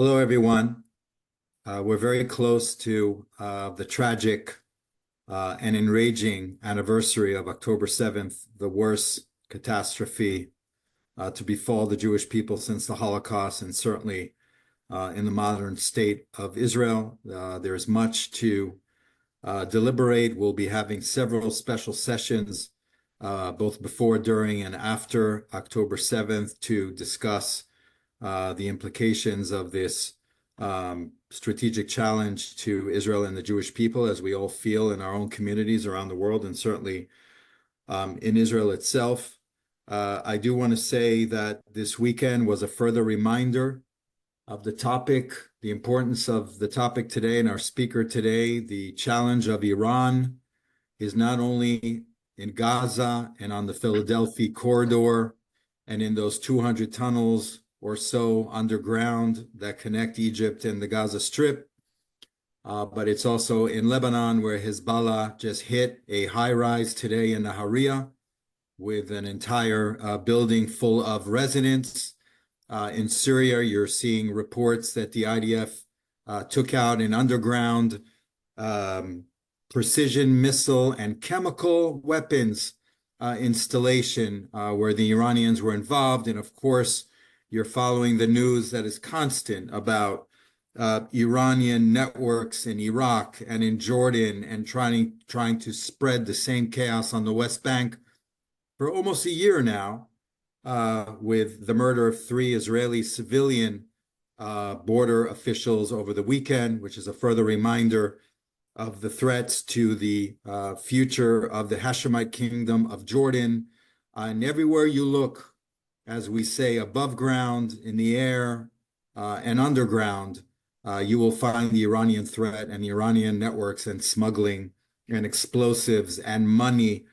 Hello, everyone. We're very close to the tragic and enraging anniversary of October 7th, the worst catastrophe to befall the Jewish people since the Holocaust, and certainly in the modern state of Israel. There's much to deliberate. We'll be having several special sessions, both before, during, and after October 7th to discuss the implications of this strategic challenge to Israel and the Jewish people, as we all feel in our own communities around the world, and certainly in Israel itself. I do want to say that this weekend was a further reminder of the topic, the importance of the topic today, and our speaker today. The challenge of Iran is not only in Gaza and on the Philadelphia corridor and in those 200 tunnels or so underground that connect Egypt and the Gaza Strip, but it's also in Lebanon, where Hezbollah just hit a high-rise today in Nahariya with an entire building full of residents. In Syria, you're seeing reports that the IDF took out an underground precision missile and chemical weapons installation where the Iranians were involved. And of course, you're following the news that is constant about Iranian networks in Iraq and in Jordan, and trying to spread the same chaos on the West Bank for almost a year now, with the murder of 3 Israeli civilian border officials over the weekend, which is a further reminder of the threats to the future of the Hashemite kingdom of Jordan. And everywhere you look, as we say, above ground, in the air, and underground, you will find the Iranian threat and the Iranian networks and smuggling and explosives and money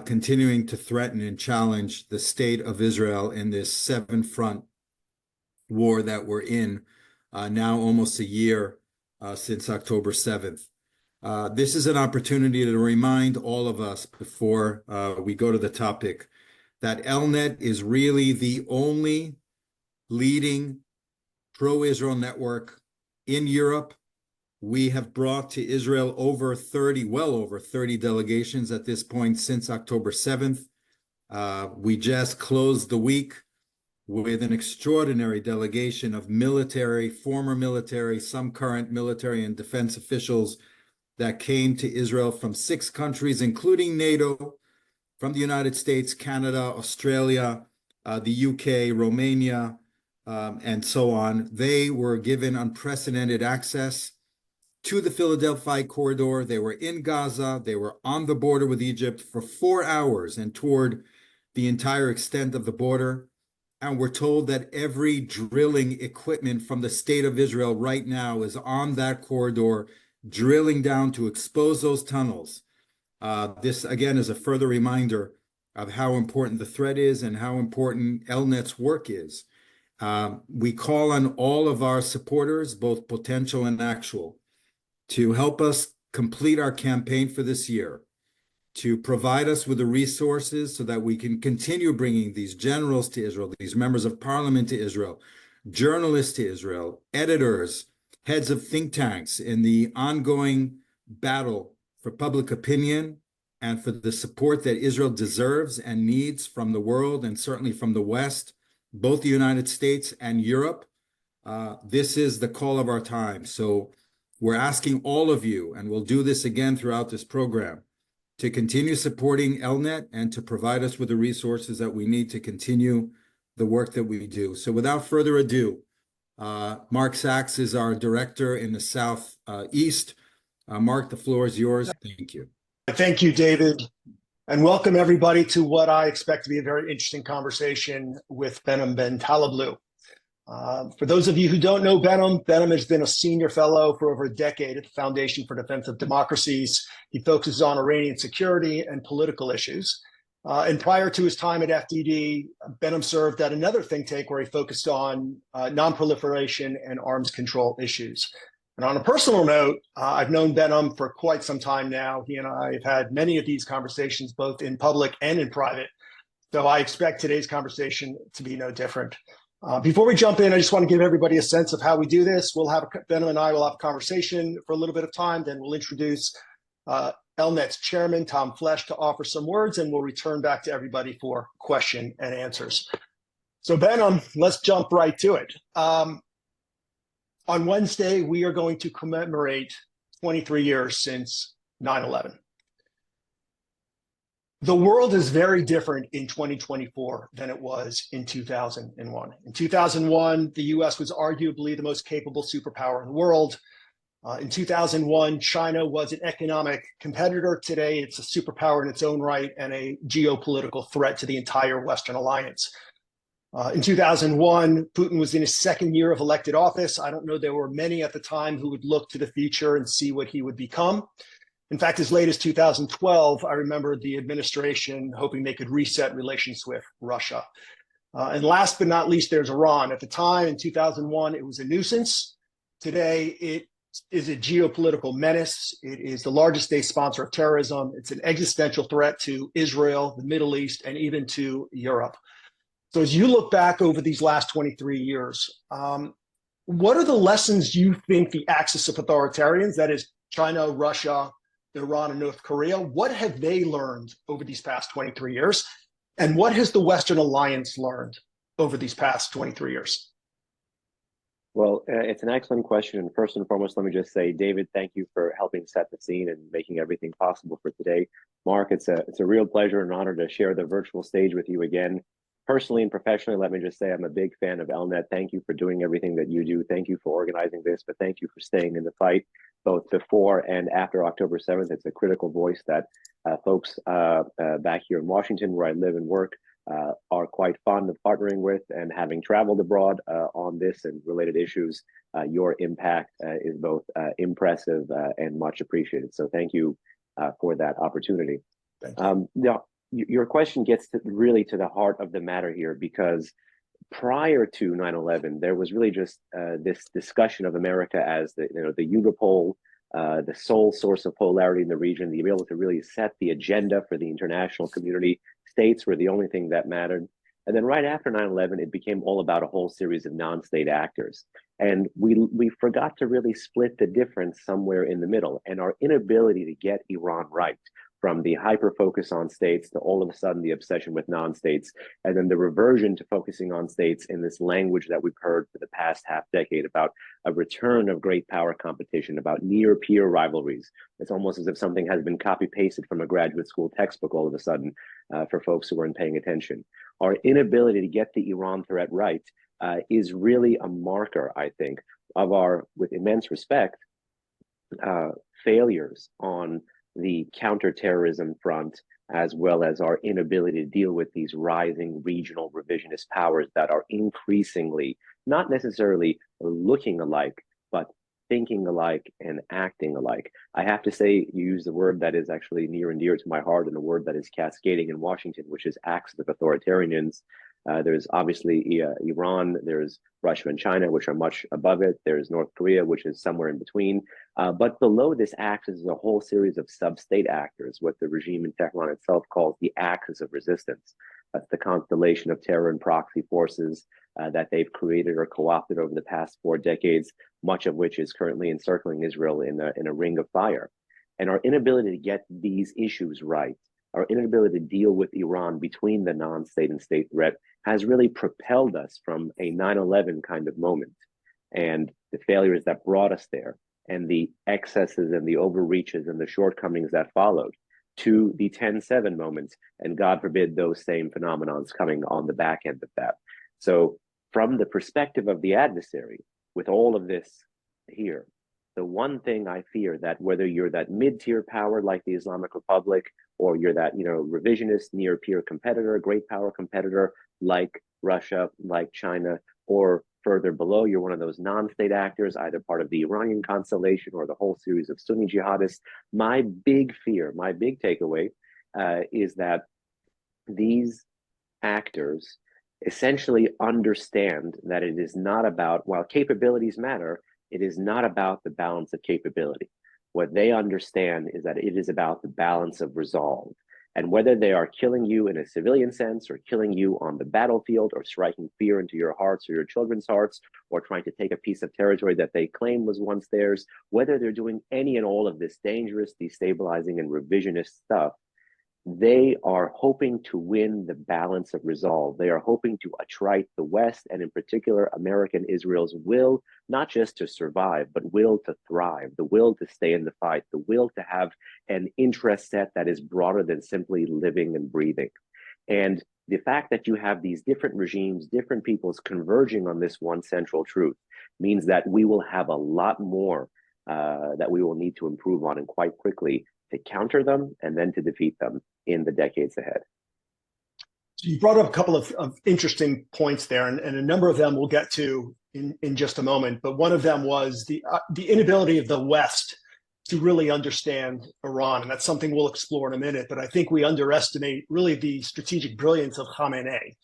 continuing to threaten and challenge the state of Israel in this 7-front war that we're in now almost a year since October 7th. This is an opportunity to remind all of us, before we go to the topic, that ELNET is really the only leading pro-Israel network in Europe. We have brought to Israel well over 30 delegations at this point since October 7th. We just closed the week with an extraordinary delegation of military, former military, some current military and defense officials that came to Israel from 6 countries, including NATO, from the United States, Canada, Australia, the UK, Romania, and so on. They were given unprecedented access to the Philadelphia corridor. They were in Gaza. They were on the border with Egypt for 4 hours and toured the entire extent of the border. And we're told that every drilling equipment from the state of Israel right now is on that corridor, drilling down to expose those tunnels. This, again, is a further reminder of how important the threat is and how important ELNET's work is. We call on all of our supporters, both potential and actual, to help us complete our campaign for this year, to provide us with the resources so that we can continue bringing these generals to Israel, these members of parliament to Israel, journalists to Israel, editors, heads of think tanks in the ongoing battle for public opinion and for the support that Israel deserves and needs from the world, and certainly from the West, both the United States and Europe. This is the call of our time. So we're asking all of you, and we'll do this again throughout this program, to continue supporting ELNET and to provide us with the resources that we need to continue the work that we do. So without further ado, Mark Sachs is our director in the Southeast. Mark, the floor is yours. Thank you. Thank you, David. And welcome everybody to what I expect to be a very interesting conversation with Behnam Ben Taleblu. For those of you who don't know Behnam has been a senior fellow for over a decade at the Foundation for Defense of Democracies. He focuses on Iranian security and political issues. And prior to his time at FDD, Behnam served at another think tank where he focused on non-proliferation and arms control issues. And on a personal note, I've known Behnam for quite some time now. He and I have had many of these conversations, both in public and in private. So I expect today's conversation to be no different. Before we jump in, I just want to give everybody a sense of how we do this. Behnam and I will have a conversation for a little bit of time, then we'll introduce ELNET's chairman, Tom Flesch, to offer some words, and we'll return back to everybody for question and answers. So Behnam, let's jump right to it. On Wednesday, we are going to commemorate 23 years since 9/11. The world is very different in 2024 than it was in 2001. In 2001, the US was arguably the most capable superpower in the world. In 2001, China was an economic competitor. Today, it's a superpower in its own right and a geopolitical threat to the entire Western alliance. In 2001, Putin was in his second year of elected office. I don't know there were many at the time who would look to the future and see what he would become. In fact, as late as 2012, I remember the administration hoping they could reset relations with Russia. And last but not least, there's Iran. At the time, in 2001, it was a nuisance. Today, it is a geopolitical menace. It is the largest state sponsor of terrorism. It's an existential threat to Israel, the Middle East, and even to Europe. So as you look back over these last 23 years, what are the lessons you think the axis of authoritarians, that is China, Russia, Iran, and North Korea, what have they learned over these past 23 years? And what has the Western alliance learned over these past 23 years? Well, it's an excellent question. And first and foremost, let me just say, David, thank you for helping set the scene and making everything possible for today. Mark, it's a real pleasure and honor to share the virtual stage with you again. Personally and professionally, let me just say I'm a big fan of ELNET. Thank you for doing everything that you do. Thank you for organizing this, but thank you for staying in the fight, both before and after October 7th. It's a critical voice that folks back here in Washington, where I live and work, are quite fond of partnering with. And having traveled abroad on this and related issues, your impact is both impressive and much appreciated. So thank you for that opportunity. Now, your question gets really to the heart of the matter here, because prior to 9/11, there was really just this discussion of America as the unipole, the sole source of polarity in the region, the ability to really set the agenda for the international community. States were the only thing that mattered. And then right after 9/11, it became all about a whole series of non-state actors. And we forgot to really split the difference somewhere in the middle. And our inability to get Iran right, from the hyper-focus on states to all of a sudden the obsession with non-states, and then the reversion to focusing on states in this language that we've heard for the past half decade about a return of great power competition, about near-peer rivalries. It's almost as if something has been copy-pasted from a graduate school textbook all of a sudden for folks who weren't paying attention. Our inability to get the Iran threat right is really a marker, I think, of our, with immense respect, failures on the counterterrorism front, as well as our inability to deal with these rising regional revisionist powers that are increasingly not necessarily looking alike, but thinking alike and acting alike. I have to say, you use the word that is actually near and dear to my heart, and a word that is cascading in Washington, which is axis of authoritarians. There's obviously Iran, there's Russia and China, which are much above it. There's North Korea, which is somewhere in between. But below this axis is a whole series of sub-state actors, what the regime in Tehran itself calls the axis of resistance. That's the constellation of terror and proxy forces that they've created or co-opted over the past 4 decades, much of which is currently encircling Israel in a ring of fire. And our inability to get these issues right, our inability to deal with Iran between the non-state and state threat, has really propelled us from a 9/11 kind of moment and the failures that brought us there, and the excesses and the overreaches and the shortcomings that followed, to the 10/7 moments, and God forbid those same phenomenons coming on the back end of that. So from the perspective of the adversary, with all of this here, the one thing I fear, that whether you're that mid-tier power like the Islamic Republic, or you're that revisionist near-peer competitor, great power competitor like Russia, like China, or further below, you're one of those non-state actors, either part of the Iranian constellation or the whole series of Sunni jihadists. My big fear, my big takeaway is that these actors essentially understand that it is not about, while capabilities matter, it is not about the balance of capability. What they understand is that it is about the balance of resolve. And whether they are killing you in a civilian sense or killing you on the battlefield or striking fear into your hearts or your children's hearts or trying to take a piece of territory that they claim was once theirs, whether they're doing any and all of this dangerous, destabilizing, and revisionist stuff, they are hoping to win the balance of resolve. They are hoping to attrite the West, and in particular, American Israel's will, not just to survive, but will to thrive, the will to stay in the fight, the will to have an interest set that is broader than simply living and breathing. And the fact that you have these different regimes, different peoples converging on this one central truth means that we will have a lot more that we will need to improve on, and quite quickly, to counter them and then to defeat them in the decades ahead. So you brought up a couple of interesting points there, and a number of them we'll get to in just a moment. But one of them was the inability of the West to really understand Iran, and that's something we'll explore in a minute. But I think we underestimate really the strategic brilliance of Khamenei,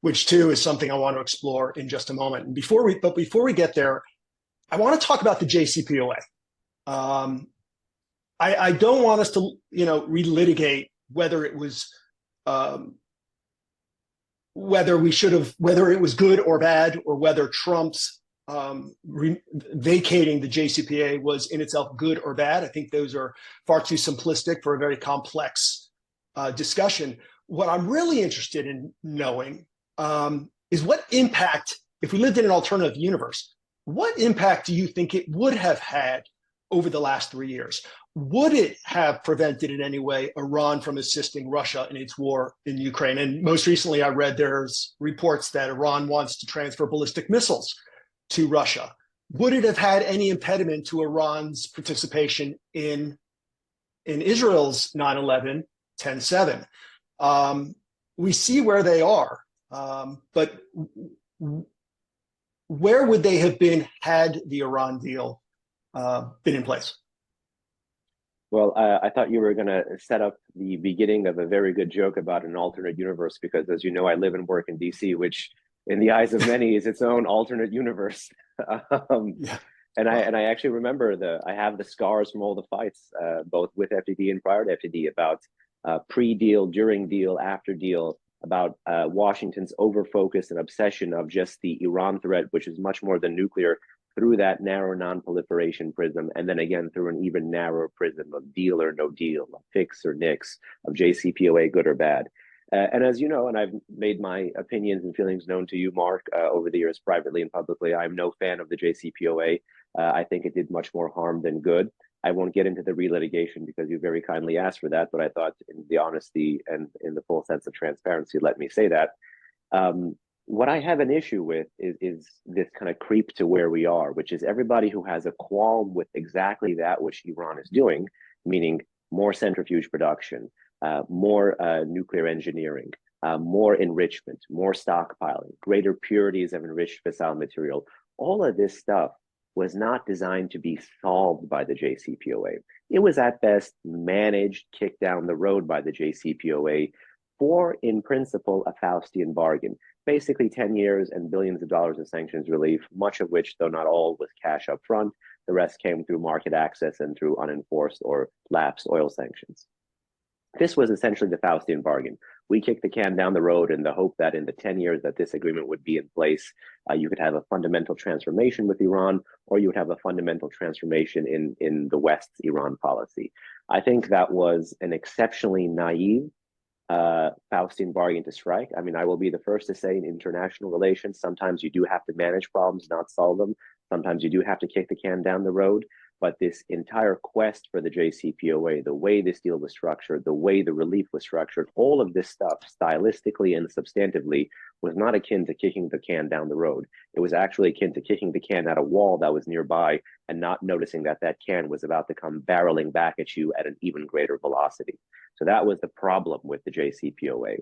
which too is something I want to explore in just a moment. And before we get there, I want to talk about the JCPOA. I don't want us to, relitigate whether it was, whether it was good or bad, or whether Trump's vacating the JCPOA was in itself good or bad. I think those are far too simplistic for a very complex discussion. What I'm really interested in knowing is what impact, if we lived in an alternative universe, what impact do you think it would have had over the last 3 years? Would it have prevented in any way Iran from assisting Russia in its war in Ukraine? And most recently, I read there's reports that Iran wants to transfer ballistic missiles to Russia. Would it have had any impediment to Iran's participation in Israel's 9/11, 10/7? We see where they are, but where would they have been had the Iran deal been in place? Well, I thought you were going to set up the beginning of a very good joke about an alternate universe, because as you know, I live and work in DC, which in the eyes of many is its own alternate universe. Yeah. And I actually remember I have the scars from all the fights, both with FDD and prior to FDD, about pre-deal, during deal, after deal, about Washington's over-focus and obsession of just the Iran threat, which is much more than nuclear, through that narrow non-proliferation prism, and then again through an even narrower prism of deal or no deal, of fix or nix, of JCPOA good or bad. And as you know, and I've made my opinions and feelings known to you, Mark, over the years, privately and publicly, I'm no fan of the JCPOA. I think it did much more harm than good. I won't get into the relitigation because you very kindly asked for that, but I thought in the honesty and in the full sense of transparency, let me say that. What I have an issue with is this kind of creep to where we are, which is everybody who has a qualm with exactly that which Iran is doing, meaning more centrifuge production, more nuclear engineering, more enrichment, more stockpiling, greater purities of enriched fissile material. All of this stuff was not designed to be solved by the JCPOA. It was at best managed, kicked down the road by the JCPOA for, in principle, a Faustian bargain. Basically 10 years and billions of dollars of sanctions relief, much of which, though not all, was cash up front. The rest came through market access and through unenforced or lapsed oil sanctions. This was essentially the Faustian bargain. We kicked the can down the road in the hope that in the 10 years that this agreement would be in place, you could have a fundamental transformation with Iran, or you would have a fundamental transformation in the West's Iran policy. I think that was an exceptionally naive Faustian bargain to strike. I mean, I will be the first to say in international relations, sometimes you do have to manage problems, not solve them. Sometimes you do have to kick the can down the road. But this entire quest for the JCPOA, the way this deal was structured, the way the relief was structured, all of this stuff, stylistically and substantively, was not akin to kicking the can down the road. It was actually akin to kicking the can at a wall that was nearby and not noticing that that can was about to come barreling back at you at an even greater velocity. So that was the problem with the JCPOA.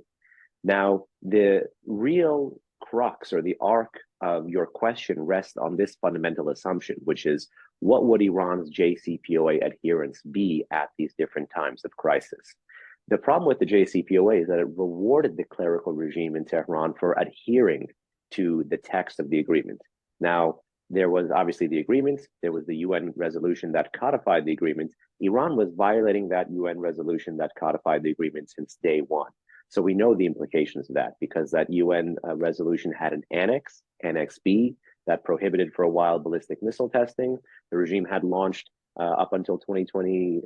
Now, the real crux or the arc of your question rests on this fundamental assumption, which is, what would Iran's JCPOA adherence be at these different times of crisis? The problem with the JCPOA is that it rewarded the clerical regime in Tehran for adhering to the text of the agreement. Now, There was obviously the agreements. There was the UN resolution that codified the agreements. Iran was violating that UN resolution that codified the agreement since day one. So we know the implications of that, because that UN resolution had an annex, Annex B, that prohibited for a while ballistic missile testing. The regime had launched up until 2020,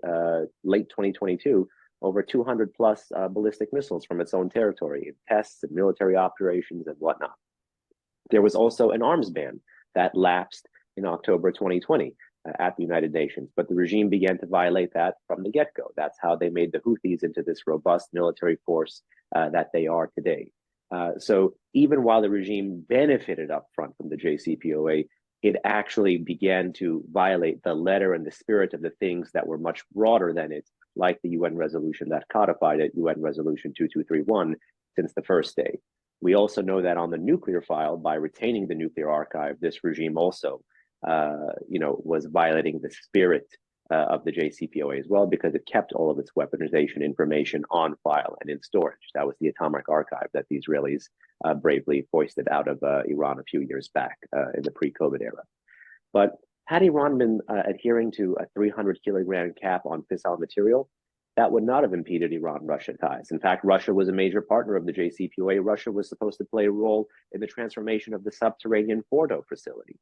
late 2022, over 200 plus ballistic missiles from its own territory in tests and military operations and whatnot. There was also an arms ban that lapsed in October 2020 at the United Nations, but the regime began to violate that from the get-go. That's how they made the Houthis into this robust military force that they are today. So even while the regime benefited upfront from the JCPOA, it actually began to violate the letter and the spirit of the things that were much broader than it, like the UN resolution that codified it, UN Resolution 2231, since the first day. We also know that on the nuclear file, by retaining the nuclear archive, this regime also, was violating the spirit of the JCPOA as well, because it kept all of its weaponization information on file and in storage. That was the atomic archive that the Israelis bravely foisted out of Iran a few years back in the pre-COVID era. But had Iran been adhering to a 300-kilogram cap on fissile material, that would not have impeded Iran-Russia ties. In fact, Russia was a major partner of the JCPOA. Russia was supposed to play a role in the transformation of the subterranean Fordo facility.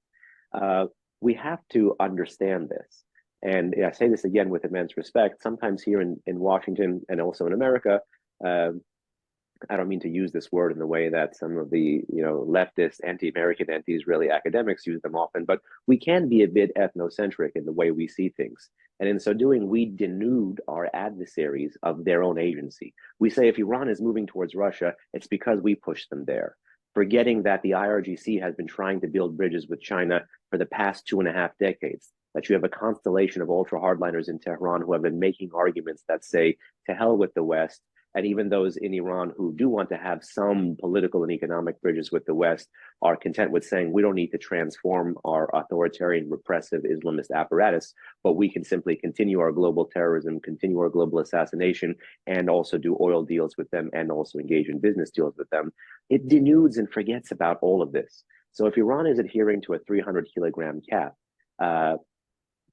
We have to understand this. And I say this again with immense respect. Sometimes here in Washington and also in America, I don't mean to use this word in the way that some of the leftist, anti-American, anti-Israeli academics use them often, but we can be a bit ethnocentric in the way we see things. And in so doing, we denude our adversaries of their own agency. We say if Iran is moving towards Russia, it's because we pushed them there, forgetting that the IRGC has been trying to build bridges with China for the past 2.5 decades, that you have a constellation of ultra-hardliners in Tehran who have been making arguments that say, to hell with the West, and even those in Iran who do want to have some political and economic bridges with the West are content with saying, we don't need to transform our authoritarian, repressive Islamist apparatus, but we can simply continue our global terrorism, continue our global assassination, and also do oil deals with them, and also engage in business deals with them. It denudes and forgets about all of this. So if Iran is adhering to a 300-kilogram cap,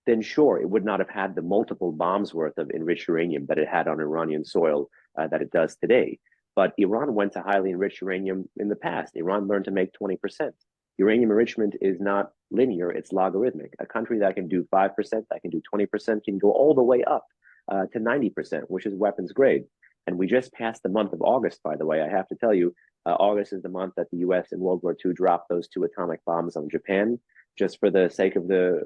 then sure, it would not have had the multiple bombs worth of enriched uranium that it had on Iranian soil that it does today. But Iran went to highly enriched uranium in the past. Iran learned to make 20%. Uranium enrichment is not linear, it's logarithmic. A country that can do 5%, that can do 20%, can go all the way up to 90%, which is weapons grade. And we just passed the month of August, by the way. I have to tell you, August is the month that the US in World War II dropped those 2 atomic bombs on Japan. Just for the sake of the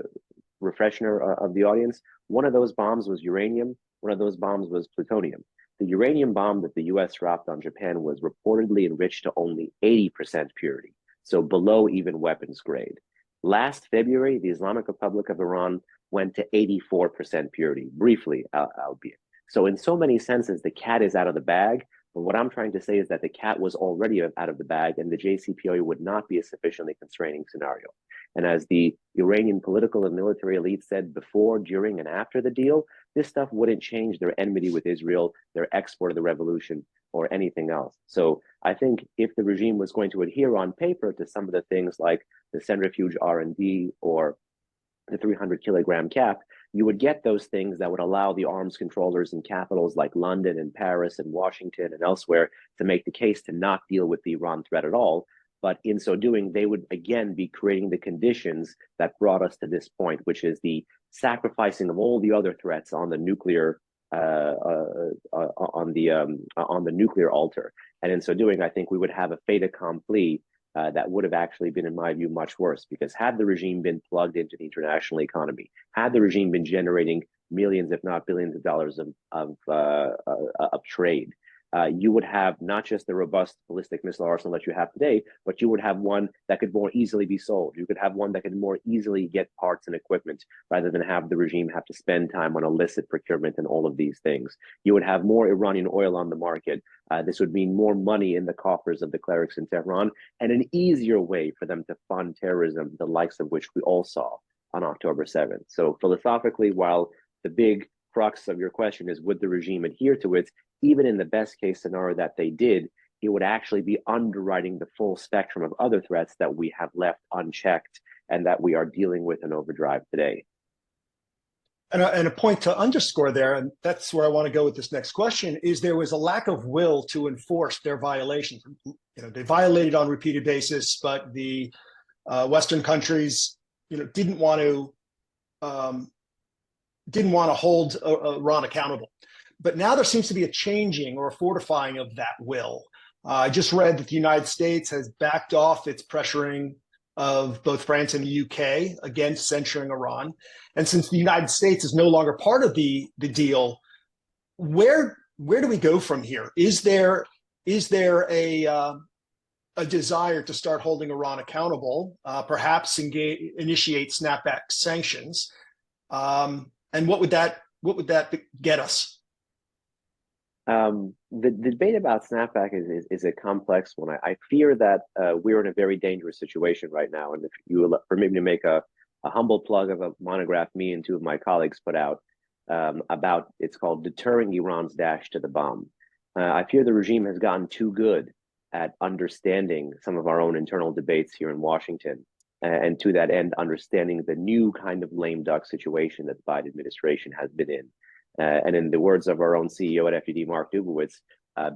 refresher of the audience, one of those bombs was uranium, one of those bombs was plutonium. The uranium bomb that the US dropped on Japan was reportedly enriched to only 80% purity, so below even weapons grade. Last February, the Islamic Republic of Iran went to 84% purity, briefly, albeit. So in so many senses, the cat is out of the bag. But what I'm trying to say is that the cat was already out of the bag, and the JCPOA would not be a sufficiently constraining scenario. And as the Iranian political and military elite said before, during, and after the deal, this stuff wouldn't change their enmity with Israel, their export of the revolution, or anything else. So I think if the regime was going to adhere on paper to some of the things like the centrifuge R&D or the 300-kilogram cap, you would get those things that would allow the arms controllers in capitals like London and Paris and Washington and elsewhere to make the case to not deal with the Iran threat at all. But in so doing, they would again be creating the conditions that brought us to this point, which is the sacrificing of all the other threats on the nuclear on the nuclear altar. And in so doing, I think we would have a fait accompli that would have actually been, in my view, much worse, because had the regime been plugged into the international economy, had the regime been generating millions, if not billions of dollars of trade, you would have not just the robust ballistic missile arsenal that you have today, but you would have one that could more easily be sold. You could have one that could more easily get parts and equipment rather than have the regime have to spend time on illicit procurement and all of these things. You would have more Iranian oil on the market. This would mean more money in the coffers of the clerics in Tehran and an easier way for them to fund terrorism, the likes of which we all saw on October 7th. So philosophically, while the big crux of your question is, would the regime adhere to it? Even in the best case scenario that they did, it would actually be underwriting the full spectrum of other threats that we have left unchecked and that we are dealing with an overdrive today. And a point to underscore there, and that's where I want to go with this next question, is there was a lack of will to enforce their violations. They violated on a repeated basis, but the Western countries, didn't want to hold Iran accountable. But now there seems to be a changing or a fortifying of that will. I just read that the United States has backed off its pressuring of both France and the UK against censuring Iran. And since the United States is no longer part of the deal, where do we go from here? Is there a desire to start holding Iran accountable, perhaps initiate snapback sanctions? And what would that get us? The debate about snapback is a complex one. I fear that we're in a very dangerous situation right now. And if you will permit me to make a humble plug of a monograph me and two of my colleagues put out about, it's called Deterring Iran's Dash to the Bomb. I fear the regime has gotten too good at understanding some of our own internal debates here in Washington. And to that end, understanding the new kind of lame duck situation that the Biden administration has been in. And in the words of our own CEO at FED, Mark Dubowitz,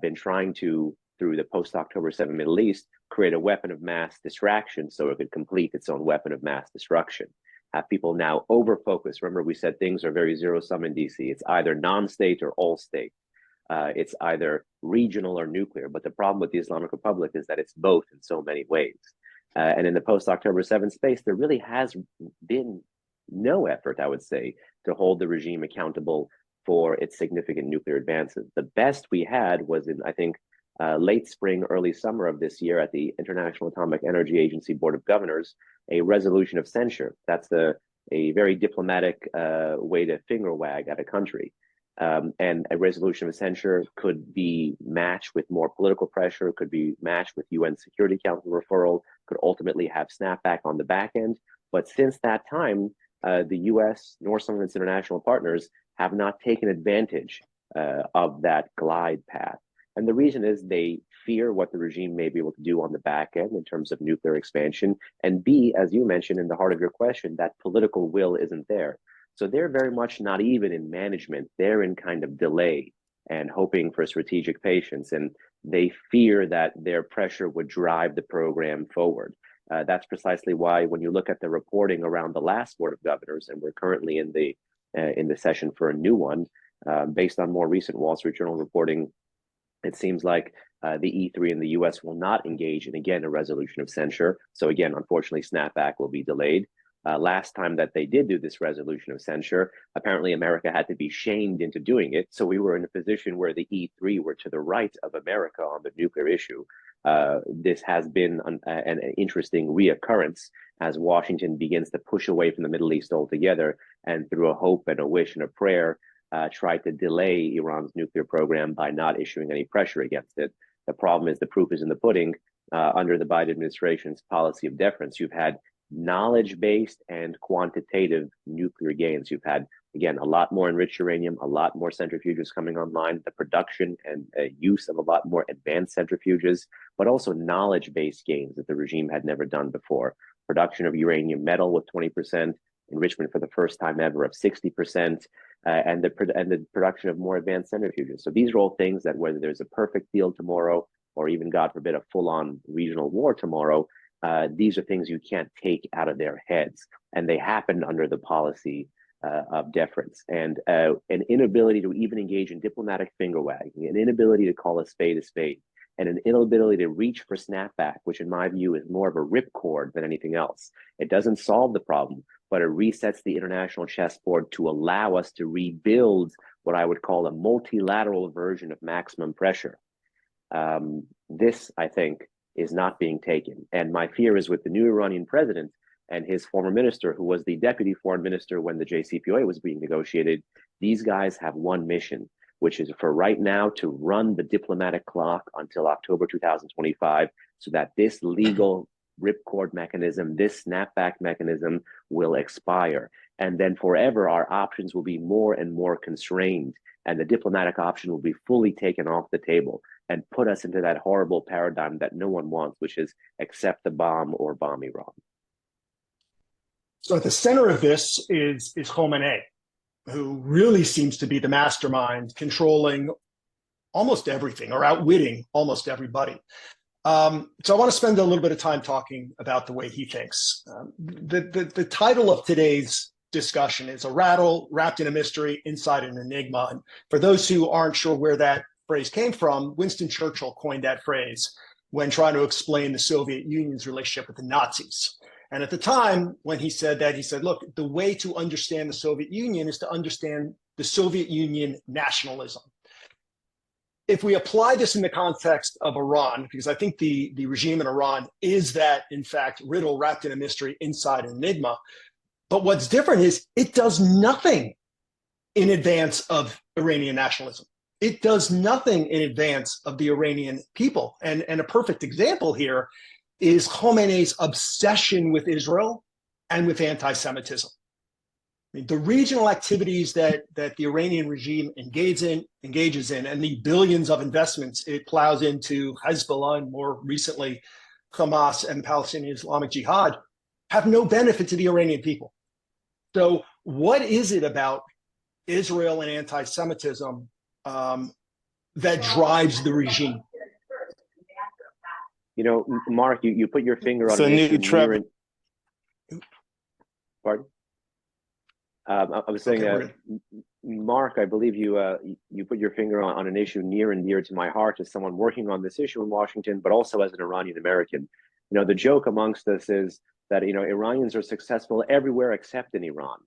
been trying to, through the post-October 7 Middle East, create a weapon of mass distraction so it could complete its own weapon of mass destruction. Have people now over-focus. Remember, we said things are very zero-sum in DC. It's either non-state or all-state. It's either regional or nuclear. But the problem with the Islamic Republic is that it's both in so many ways. And in the post-October 7 space, there really has been no effort, I would say, to hold the regime accountable for its significant nuclear advances. The best we had was in, I think, late spring, early summer of this year at the International Atomic Energy Agency Board of Governors, a resolution of censure. That's a very diplomatic way to finger wag at a country. And a resolution of censure could be matched with more political pressure, could be matched with UN Security Council referral, could ultimately have snapback on the back end. But since that time, the US nor some of its international partners have not taken advantage of that glide path. And the reason is they fear what the regime may be able to do on the back end in terms of nuclear expansion. And B, as you mentioned in the heart of your question, that political will isn't there. So they're very much not even in management. They're in kind of delay and hoping for strategic patience. And they fear that their pressure would drive the program forward. That's precisely why when you look at the reporting around the last Board of Governors, and we're currently in the session for a new one, based on more recent Wall Street Journal reporting, it seems like the E3 in the US will not engage in, again, a resolution of censure. So again, unfortunately, snapback will be delayed. Last time that they did do this resolution of censure, apparently America had to be shamed into doing it. So we were in a position where the E3 were to the right of America on the nuclear issue. This has been an interesting reoccurrence as Washington begins to push away from the Middle East altogether, and through a hope and a wish and a prayer, try to delay Iran's nuclear program by not issuing any pressure against it. The problem is the proof is in the pudding. Under the Biden administration's policy of deference, you've had knowledge-based and quantitative nuclear gains. You've had, again, a lot more enriched uranium, a lot more centrifuges coming online, the production and use of a lot more advanced centrifuges, but also knowledge-based gains that the regime had never done before. Production of uranium metal with 20%, enrichment for the first time ever of 60%, and the production of more advanced centrifuges. So these are all things that whether there's a perfect deal tomorrow, or even, God forbid, a full-on regional war tomorrow, these are things you can't take out of their heads. And they happen under the policy of deference. And an inability to even engage in diplomatic finger wagging, an inability to call a spade, and an inability to reach for snapback, which in my view is more of a ripcord than anything else. It doesn't solve the problem, but it resets the international chessboard to allow us to rebuild what I would call a multilateral version of maximum pressure. This, I think, is not being taken. And my fear is with the new Iranian president and his former minister, who was the deputy foreign minister when the JCPOA was being negotiated, these guys have one mission, which is for right now to run the diplomatic clock until October 2025, so that this legal ripcord mechanism, this snapback mechanism will expire. And then forever, our options will be more and more constrained, and the diplomatic option will be fully taken off the table and put us into that horrible paradigm that no one wants, which is accept the bomb or bomb Iran. So at the center of this is Khamenei, who really seems to be the mastermind controlling almost everything or outwitting almost everybody. So I want to spend a little bit of time talking about the way he thinks. The title of today's discussion is A Rattle Wrapped in a Mystery Inside an Enigma. And for those who aren't sure where that phrase came from, Winston Churchill coined that phrase when trying to explain the Soviet Union's relationship with the Nazis. And at the time, when he said that, he said, look, the way to understand the Soviet Union is to understand the Soviet Union nationalism. If we apply this in the context of Iran, because I think the regime in Iran is that, in fact, riddle wrapped in a mystery inside an enigma. But what's different is it does nothing in advance of Iranian nationalism. It does nothing in advance of the Iranian people. And a perfect example here is Khamenei's obsession with Israel and with anti-Semitism. I mean, the regional activities that the Iranian regime engages in, and the billions of investments it plows into Hezbollah and more recently Hamas and the Palestinian Islamic Jihad, have no benefit to the Iranian people. So what is it about Israel and anti-Semitism that drives the regime? You know, Mark, you put your finger on So an issue Trevor. Pardon? I was saying, Okay, Mark, I believe you put your finger on an issue near and dear to my heart as someone working on this issue in Washington, but also as an Iranian American. You know, the joke amongst us is that, you know, Iranians are successful everywhere except in Iran,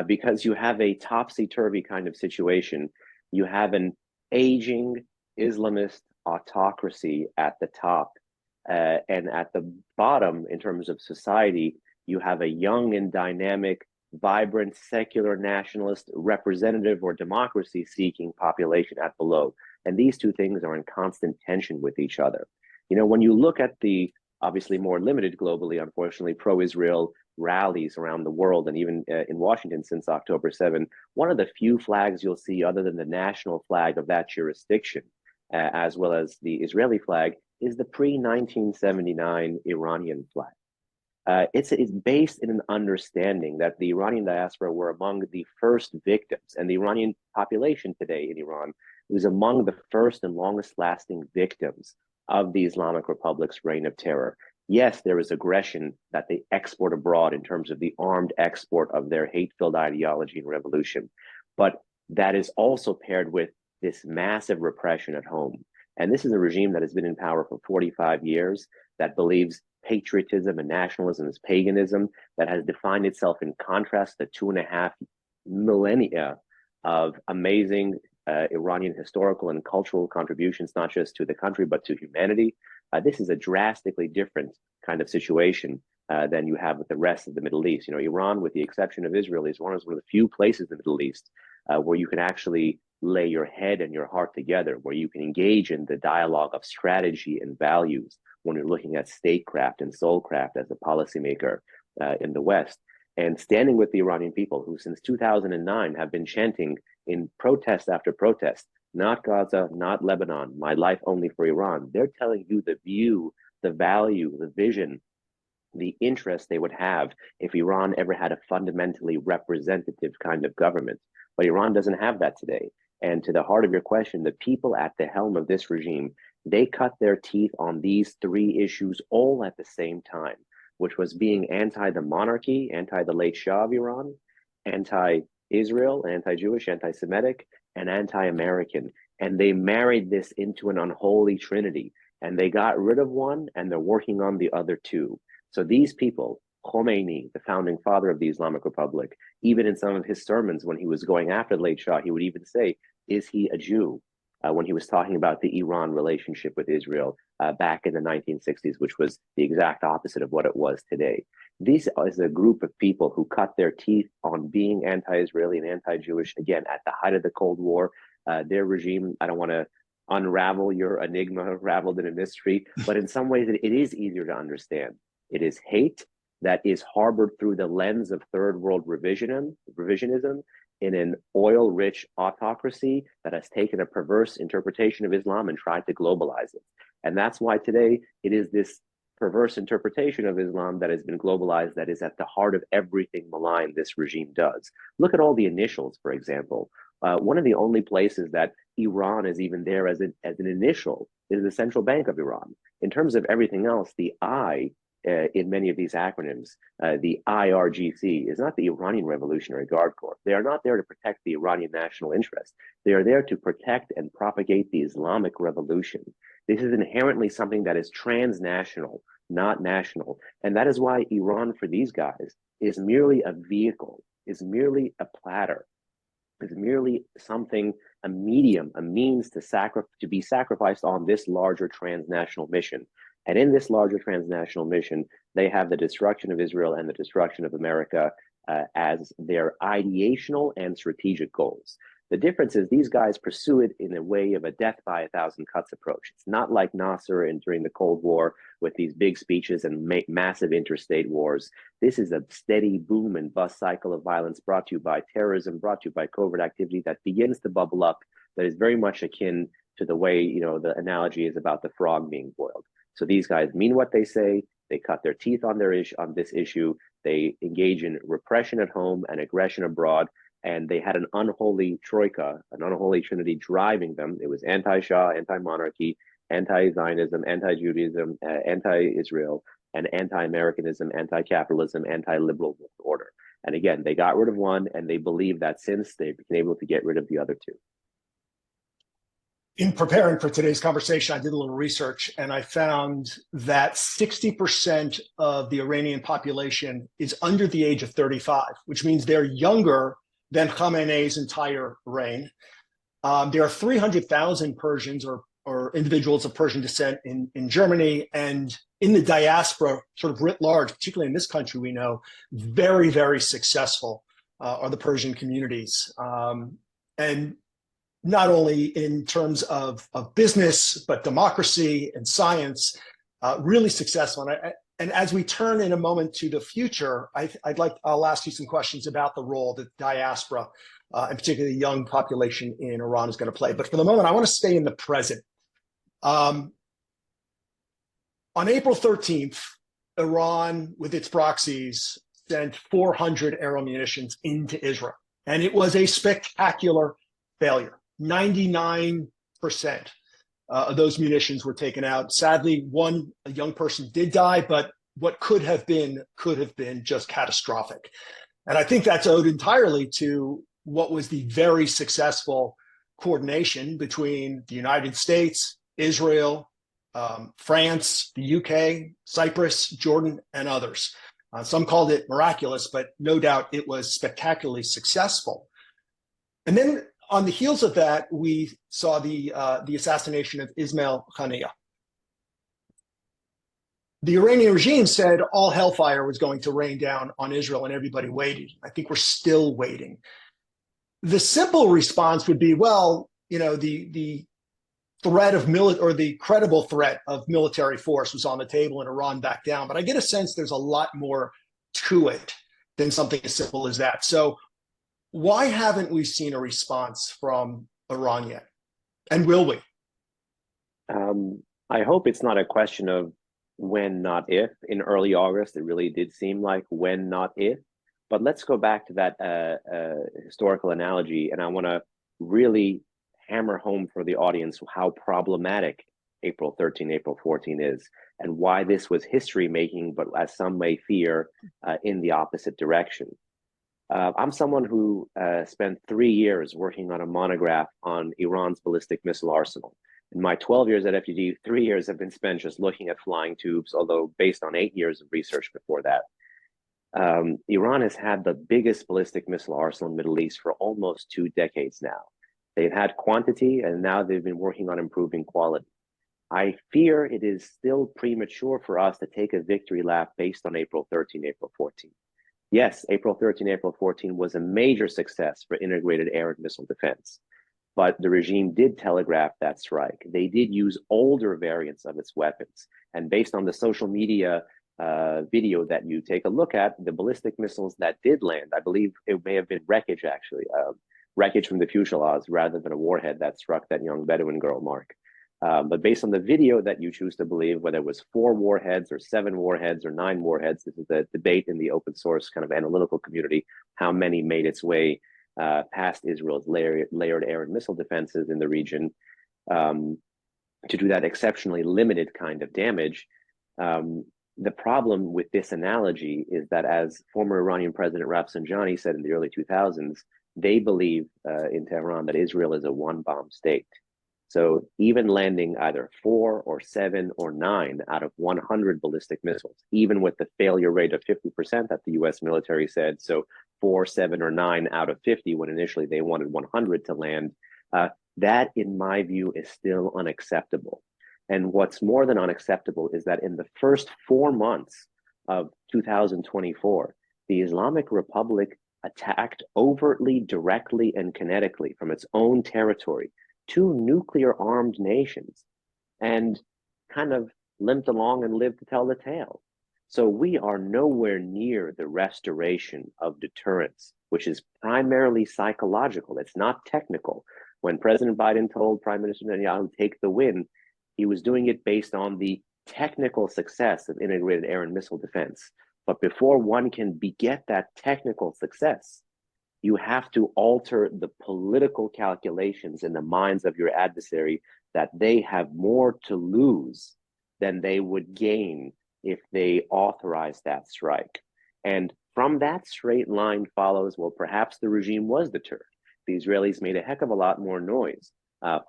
because you have a topsy-turvy kind of situation. You have an aging Islamist autocracy at the top. And at the bottom, in terms of society, you have a young and dynamic, vibrant, secular, nationalist, representative or democracy-seeking population at below. And these two things are in constant tension with each other. You know, when you look at the obviously more limited globally, unfortunately, pro-Israel rallies around the world, and even in Washington since October 7, one of the few flags you'll see other than the national flag of that jurisdiction, as well as the Israeli flag, is the pre-1979 Iranian flag. It's based in an understanding that the Iranian diaspora were among the first victims, and the Iranian population today in Iran was among the first and longest lasting victims of the Islamic Republic's reign of terror. Yes, there is aggression that they export abroad in terms of the armed export of their hate-filled ideology and revolution, but that is also paired with this massive repression at home. And this is a regime that has been in power for 45 years, that believes patriotism and nationalism is paganism, that has defined itself in contrast to 2.5 millennia of amazing Iranian historical and cultural contributions, not just to the country, but to humanity. This is a drastically different kind of situation than you have with the rest of the Middle East. You know, Iran, with the exception of Israel, is one of the few places in the Middle East where you can actually lay your head and your heart together, where you can engage in the dialogue of strategy and values when you're looking at statecraft and soulcraft as a policymaker in the West. And standing with the Iranian people, who since 2009 have been chanting in protest after protest, not Gaza, not Lebanon, my life only for Iran. They're telling you the view, the value, the vision, the interest they would have if Iran ever had a fundamentally representative kind of government. But Iran doesn't have that today. And to the heart of your question, the people at the helm of this regime, they cut their teeth on these three issues all at the same time, which was being anti the monarchy, anti the late Shah of Iran, anti-Israel, anti-Jewish, anti-Semitic, and anti-American. And they married this into an unholy trinity. And they got rid of one, and they're working on the other two. So these people, Khomeini, the founding father of the Islamic Republic, even in some of his sermons when he was going after the late Shah, he would even say, is he a Jew? When he was talking about the Iran relationship with Israel back in the 1960s, which was the exact opposite of what it was today. This is a group of people who cut their teeth on being anti-Israeli and anti-Jewish, again, at the height of the Cold War. Their regime, I don't want to unravel your enigma raveled in a mystery, but in some ways it is easier to understand. It is hate that is harbored through the lens of third world revisionism in an oil-rich autocracy that has taken a perverse interpretation of Islam and tried to globalize it. And that's why today it is this perverse interpretation of Islam that has been globalized that is at the heart of everything malign this regime does. Look at all the initials, for example. One of the only places that Iran is even there as an initial is the Central Bank of Iran. In terms of everything else, the I in many of these acronyms, the IRGC is not the Iranian Revolutionary Guard Corps. They are not there to protect the Iranian national interest. They are there to protect and propagate the Islamic Revolution. This is inherently something that is transnational, not national. And that is why Iran, for these guys, is merely a vehicle, is merely a platter, is merely something, a medium, a means to be sacrificed on this larger transnational mission. And in this larger transnational mission, they have the destruction of Israel and the destruction of America as their ideational and strategic goals. The difference is these guys pursue it in a way of a death by 1,000 cuts approach. It's not like Nasser during the Cold War with these big speeches and massive interstate wars. This is a steady boom and bust cycle of violence brought to you by terrorism, brought to you by covert activity that begins to bubble up, that is very much akin to the way, the analogy is about the frog being boiled. So these guys mean what they say. They cut their teeth on this issue. They engage in repression at home and aggression abroad. And they had an unholy troika, an unholy trinity driving them. It was anti-Shah, anti-monarchy, anti-Zionism, anti-Judaism, anti-Israel, and anti-Americanism, anti-capitalism, anti-liberal order. And again, they got rid of one, and they believe that since they've been able to get rid of the other two. In preparing for today's conversation, I did a little research, and I found that 60% of the Iranian population is under the age of 35, which means they're younger than Khamenei's entire reign. There are 300,000 Persians or individuals of Persian descent in Germany, and in the diaspora, sort of writ large, particularly in this country, we know very, very successful are the Persian communities. And not only in terms of business, but democracy and science, really successful. And as we turn in a moment to the future, I'll ask you some questions about the role that diaspora, and particularly the young population in Iran, is going to play. But for the moment, I want to stay in the present. On April 13th, Iran, with its proxies, sent 400 aero munitions into Israel. And it was a spectacular failure. 99% of those munitions were taken out. Sadly, a young person did die, but what could have been just catastrophic. And I think that's owed entirely to what was the very successful coordination between the United States, Israel, France, the UK, Cyprus, Jordan, and others. Some called it miraculous, but no doubt it was spectacularly successful. And then on the heels of that, we saw the assassination of Ismail Haniyeh. The Iranian regime said all hellfire was going to rain down on Israel, and everybody waited. I think we're still waiting. The simple response would be, well, the threat of the credible threat of military force was on the table, and Iran backed down. But I get a sense there's a lot more to it than something as simple as that. So why haven't we seen a response from Iran yet? And will we? I hope it's not a question of when, not if. In early August, it really did seem like when, not if. But let's go back to that historical analogy, and I want to really hammer home for the audience how problematic April 13, April 14 is, and why this was history-making, but as some may fear, in the opposite direction. I'm someone who spent 3 years working on a monograph on Iran's ballistic missile arsenal. In my 12 years at FGD, 3 years have been spent just looking at flying tubes, although based on 8 years of research before that. Iran has had the biggest ballistic missile arsenal in the Middle East for almost 2 decades now. They've had quantity, and now they've been working on improving quality. I fear it is still premature for us to take a victory lap based on April 13, April 14. Yes, April 13, April 14 was a major success for integrated air and missile defense, but the regime did telegraph that strike. They did use older variants of its weapons, and based on the social media video that you take a look at, the ballistic missiles that did land, I believe it may have been wreckage actually, wreckage from the fuselage rather than a warhead that struck that young Bedouin girl, Mark. But based on the video that you choose to believe, whether it was 4 warheads or 7 warheads or 9 warheads, this is the debate in the open source kind of analytical community, how many made its way past Israel's layered air and missile defenses in the region to do that exceptionally limited kind of damage. The problem with this analogy is that, as former Iranian President Rafsanjani said in the early 2000s, they believe in Tehran that Israel is a one-bomb state. So even landing either 4 or 7 or 9 out of 100 ballistic missiles, even with the failure rate of 50% that the US military said, so 4, 7, or 9 out of 50 when initially they wanted 100 to land, that, in my view, is still unacceptable. And what's more than unacceptable is that in the first 4 months of 2024, the Islamic Republic attacked overtly, directly, and kinetically from its own territory 2 nuclear-armed nations and kind of limped along and lived to tell the tale. So we are nowhere near the restoration of deterrence, which is primarily psychological. It's not technical. When President Biden told Prime Minister Netanyahu to take the win, he was doing it based on the technical success of integrated air and missile defense. But before one can beget that technical success, you have to alter the political calculations in the minds of your adversary that they have more to lose than they would gain if they authorize that strike. And from that straight line follows, well, perhaps the regime was deterred. The Israelis made a heck of a lot more noise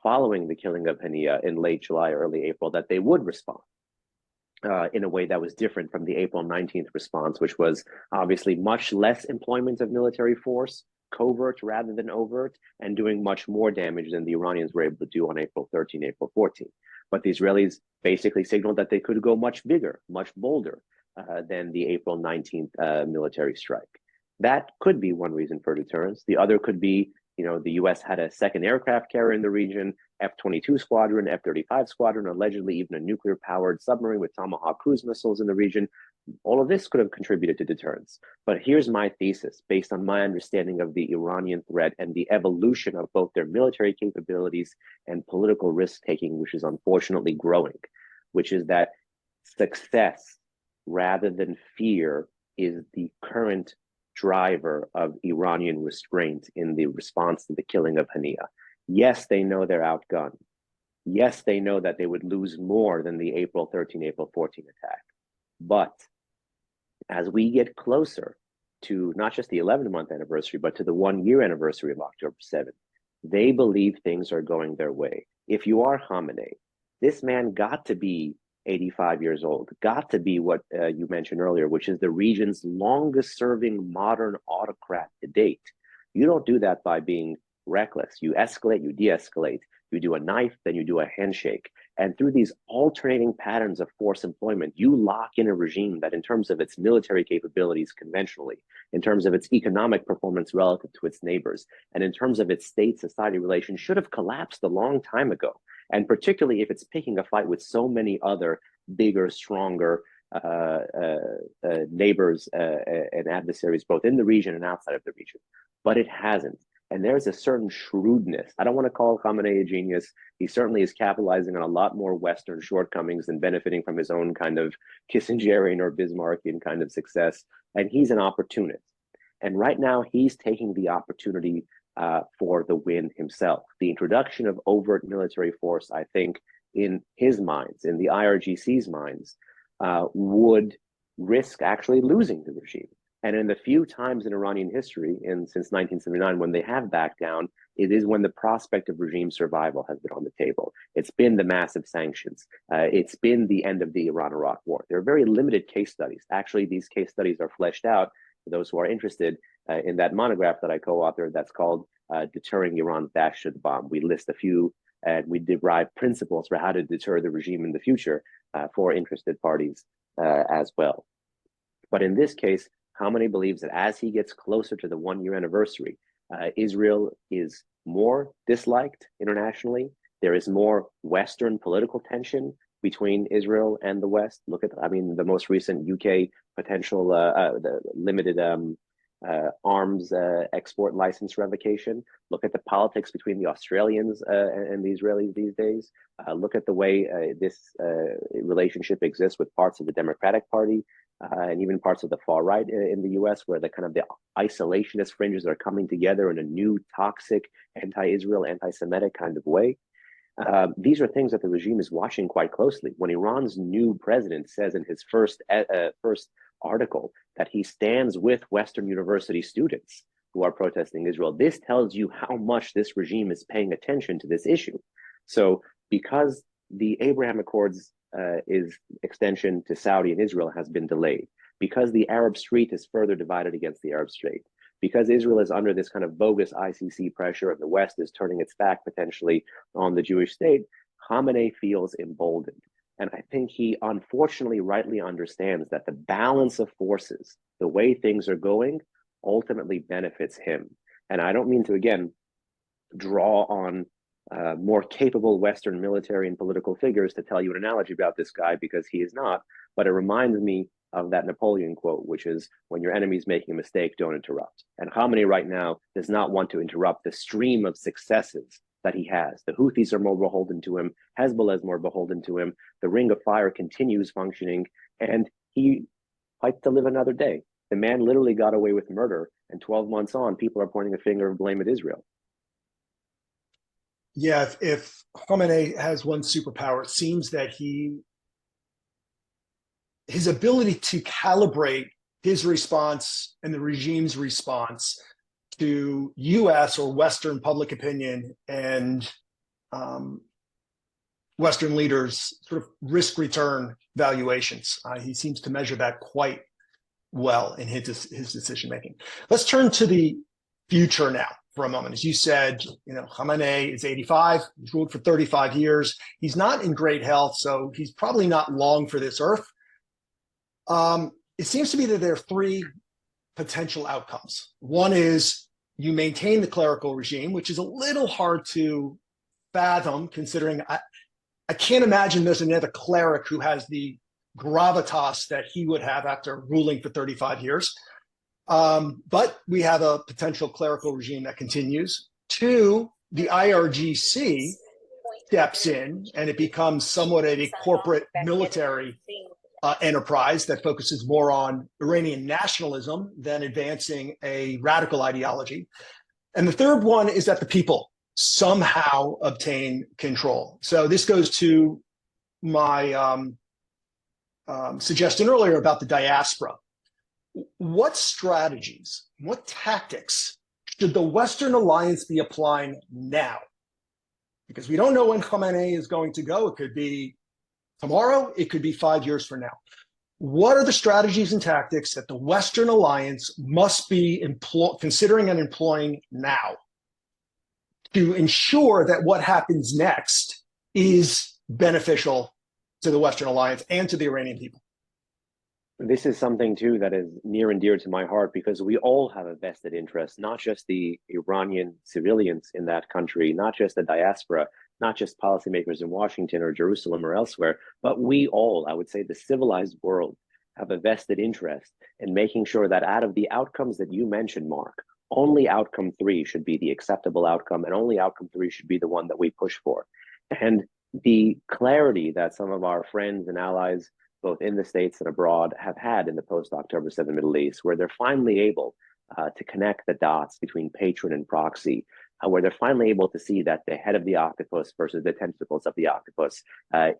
following the killing of Haniyeh in late July, early April, that they would respond in a way that was different from the April 19th response, which was obviously much less employment of military force, covert rather than overt, and doing much more damage than the Iranians were able to do on April 13, April 14. But the Israelis basically signaled that they could go much bigger, much bolder than the April 19th military strike. That could be one reason for deterrence. The other could be, the US had a second aircraft carrier in the region, F-22 squadron, F-35 squadron, allegedly even a nuclear-powered submarine with Tomahawk cruise missiles in the region. All of this could have contributed to deterrence. But here's my thesis, based on my understanding of the Iranian threat and the evolution of both their military capabilities and political risk-taking, which is unfortunately growing, which is that success rather than fear is the current driver of Iranian restraint in the response to the killing of Haniyeh. Yes, they know they're outgunned. Yes, they know that they would lose more than the April 13, April 14 attack. But as we get closer to not just the 11-month anniversary, but to the 1-year anniversary of October 7th, they believe things are going their way. If you are Khamenei, this man got to be 85 years old, got to be what you mentioned earlier, which is the region's longest serving modern autocrat to date. You don't do that by being reckless. You escalate, you de-escalate, you do a knife, then you do a handshake. And through these alternating patterns of force employment, you lock in a regime that, in terms of its military capabilities conventionally, in terms of its economic performance relative to its neighbors, and in terms of its state-society relations, should have collapsed a long time ago. And particularly if it's picking a fight with so many other bigger, stronger neighbors and adversaries, both in the region and outside of the region. But it hasn't. And there's a certain shrewdness. I don't want to call Khamenei a genius. He certainly is capitalizing on a lot more Western shortcomings than benefiting from his own kind of Kissingerian or Bismarckian kind of success. And he's an opportunist. And right now, he's taking the opportunity for the win himself. The introduction of overt military force, I think, in his minds, in the IRGC's minds, would risk actually losing the regime. And in the few times in Iranian history, since 1979, when they have backed down, it is when the prospect of regime survival has been on the table. It's been the massive sanctions. It's been the end of the Iran-Iraq war. There are very limited case studies. Actually, these case studies are fleshed out for those who are interested in that monograph that I co-authored that's called Deterring Iran's Dash to the Bomb. We list a few and we derive principles for how to deter the regime in the future for interested parties as well. But in this case, Khamenei believes that as he gets closer to the 1-year anniversary, Israel is more disliked internationally. There is more Western political tension between Israel and the West. Look at, the most recent UK potential, the limited arms export license revocation. Look at the politics between the Australians and the Israelis these days. Look at the way this relationship exists with parts of the Democratic Party and even parts of the far right in the US, where the kind of the isolationist fringes are coming together in a new toxic anti-Israel, anti-Semitic kind of way. These are things that the regime is watching quite closely. When Iran's new president says in his first article that he stands with Western university students who are protesting Israel, this tells you how much this regime is paying attention to this issue. So because the Abraham Accords extension to Saudi and Israel has been delayed, because the Arab street is further divided against the Arab street, because Israel is under this kind of bogus ICC pressure and the West is turning its back potentially on the Jewish state, Khamenei feels emboldened. And I think he unfortunately rightly understands that the balance of forces, the way things are going, ultimately benefits him. And I don't mean to, again, draw on more capable Western military and political figures to tell you an analogy about this guy, because he is not, but it reminds me of that Napoleon quote, which is, when your enemy is making a mistake, don't interrupt. And Khamenei right now does not want to interrupt the stream of successes that he has. The Houthis are more beholden to him. Hezbollah is more beholden to him. The Ring of Fire continues functioning, and he fights to live another day. The man literally got away with murder, and 12 months on, people are pointing a finger of blame at Israel. Yeah, if Khamenei has one superpower, it seems that his ability to calibrate his response and the regime's response to US or Western public opinion and Western leaders' sort of risk-return valuations. He seems to measure that quite well in his decision-making. Let's turn to the future now for a moment. As you said, Khamenei is 85, he's ruled for 35 years. He's not in great health, so he's probably not long for this earth. It seems to me that there are three potential outcomes. One is you maintain the clerical regime, which is a little hard to fathom, considering I can't imagine there's another cleric who has the gravitas that he would have after ruling for 35 years. But we have a potential clerical regime that continues. Two, the IRGC steps in and it becomes somewhat of a corporate military enterprise that focuses more on Iranian nationalism than advancing a radical ideology. And the third one is that the people somehow obtain control. So this goes to my suggestion earlier about the diaspora. What strategies, what tactics should the Western alliance be applying now? Because we don't know when Khamenei is going to go. It could be tomorrow, it could be 5 years from now. What are the strategies and tactics that the Western alliance must be considering and employing now to ensure that what happens next is beneficial to the Western alliance and to the Iranian people? This is something, too, that is near and dear to my heart, because we all have a vested interest, not just the Iranian civilians in that country, not just the diaspora, not just policymakers in Washington or Jerusalem or elsewhere, but we all, I would say the civilized world, have a vested interest in making sure that out of the outcomes that you mentioned, Mark, only outcome 3 should be the acceptable outcome, and only outcome 3 should be the one that we push for. And the clarity that some of our friends and allies, both in the States and abroad, have had in the post-October 7 Middle East, where they're finally able to connect the dots between patron and proxy, where they're finally able to see that the head of the octopus versus the tentacles of the octopus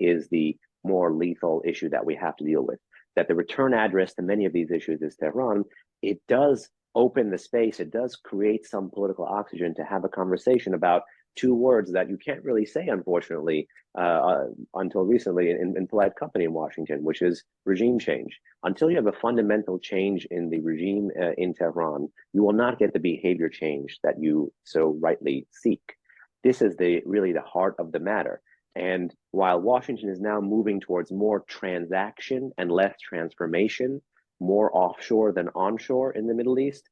is the more lethal issue that we have to deal with. That the return address to many of these issues is Tehran. It does open the space, it does create some political oxygen to have a conversation about two words that you can't really say, unfortunately, until recently in polite company in Washington, which is regime change. Until you have a fundamental change in the regime in Tehran, you will not get the behavior change that you so rightly seek. This is really the heart of the matter. And while Washington is now moving towards more transaction and less transformation, more offshore than onshore in the Middle East,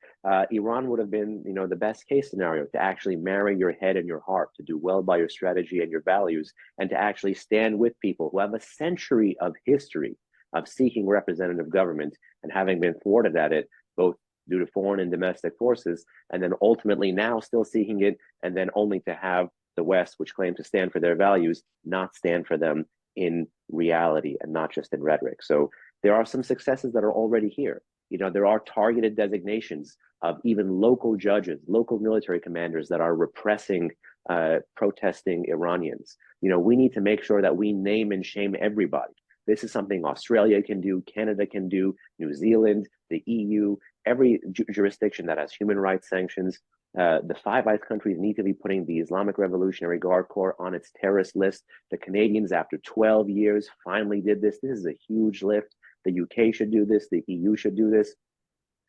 Iran would have been, the best case scenario to actually marry your head and your heart, to do well by your strategy and your values, and to actually stand with people who have a century of history of seeking representative government and having been thwarted at it, both due to foreign and domestic forces, and then ultimately now still seeking it, and then only to have the West, which claims to stand for their values, not stand for them in reality and not just in rhetoric. So there are some successes that are already here. There are targeted designations of even local judges, local military commanders that are repressing protesting Iranians. We need to make sure that we name and shame everybody. This is something Australia can do, Canada can do, New Zealand, the EU, every jurisdiction that has human rights sanctions. The Five Eyes countries need to be putting the Islamic Revolutionary Guard Corps on its terrorist list. The Canadians, after 12 years, finally did this. This is a huge lift. The UK should do this. The EU should do this.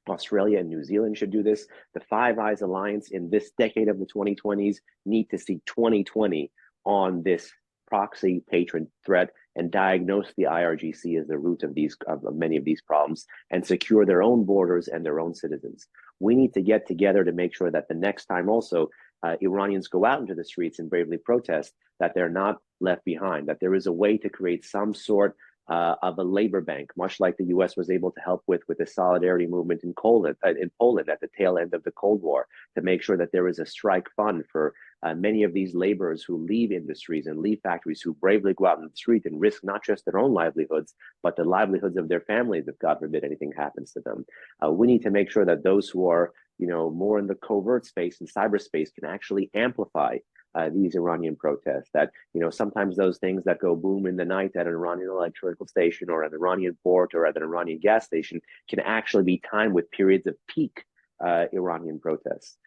Australia and New Zealand should do this. The Five Eyes Alliance in this decade of the 2020s need to see 2020 on this proxy patron threat and diagnose the IRGC as the root of many of these problems and secure their own borders and their own citizens. We need to get together to make sure that the next time also Iranians go out into the streets and bravely protest, that they're not left behind, that there is a way to create some sort of a labor bank, much like the U.S. was able to help with the solidarity movement in Poland at the tail end of the Cold War, to make sure that there is a strike fund for many of these laborers who leave industries and leave factories, who bravely go out in the street and risk not just their own livelihoods, but the livelihoods of their families if, God forbid, anything happens to them. We need to make sure that those who are more in the covert space and cyberspace can actually amplify these Iranian protests, that sometimes those things that go boom in the night at an Iranian electrical station or an Iranian port or at an Iranian gas station can actually be timed with periods of peak Iranian protests.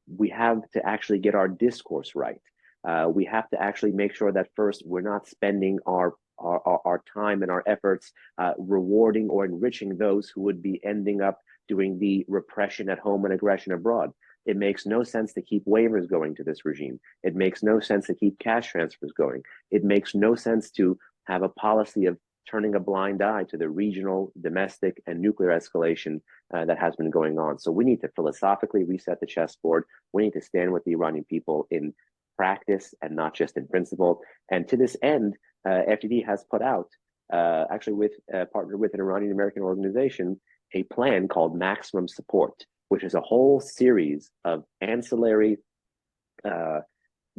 We have to actually get our discourse right. We have to actually make sure that first we're not spending our time and our efforts rewarding or enriching those who would be ending up doing the repression at home and aggression abroad. It makes no sense to keep waivers going to this regime. It makes no sense to keep cash transfers going. It makes no sense to have a policy of turning a blind eye to the regional, domestic, and nuclear escalation that has been going on. So we need to philosophically reset the chessboard. We need to stand with the Iranian people in practice and not just in principle. And to this end, FDD has put out, actually partnered with an Iranian American organization, a plan called Maximum Support, which is a whole series of ancillary,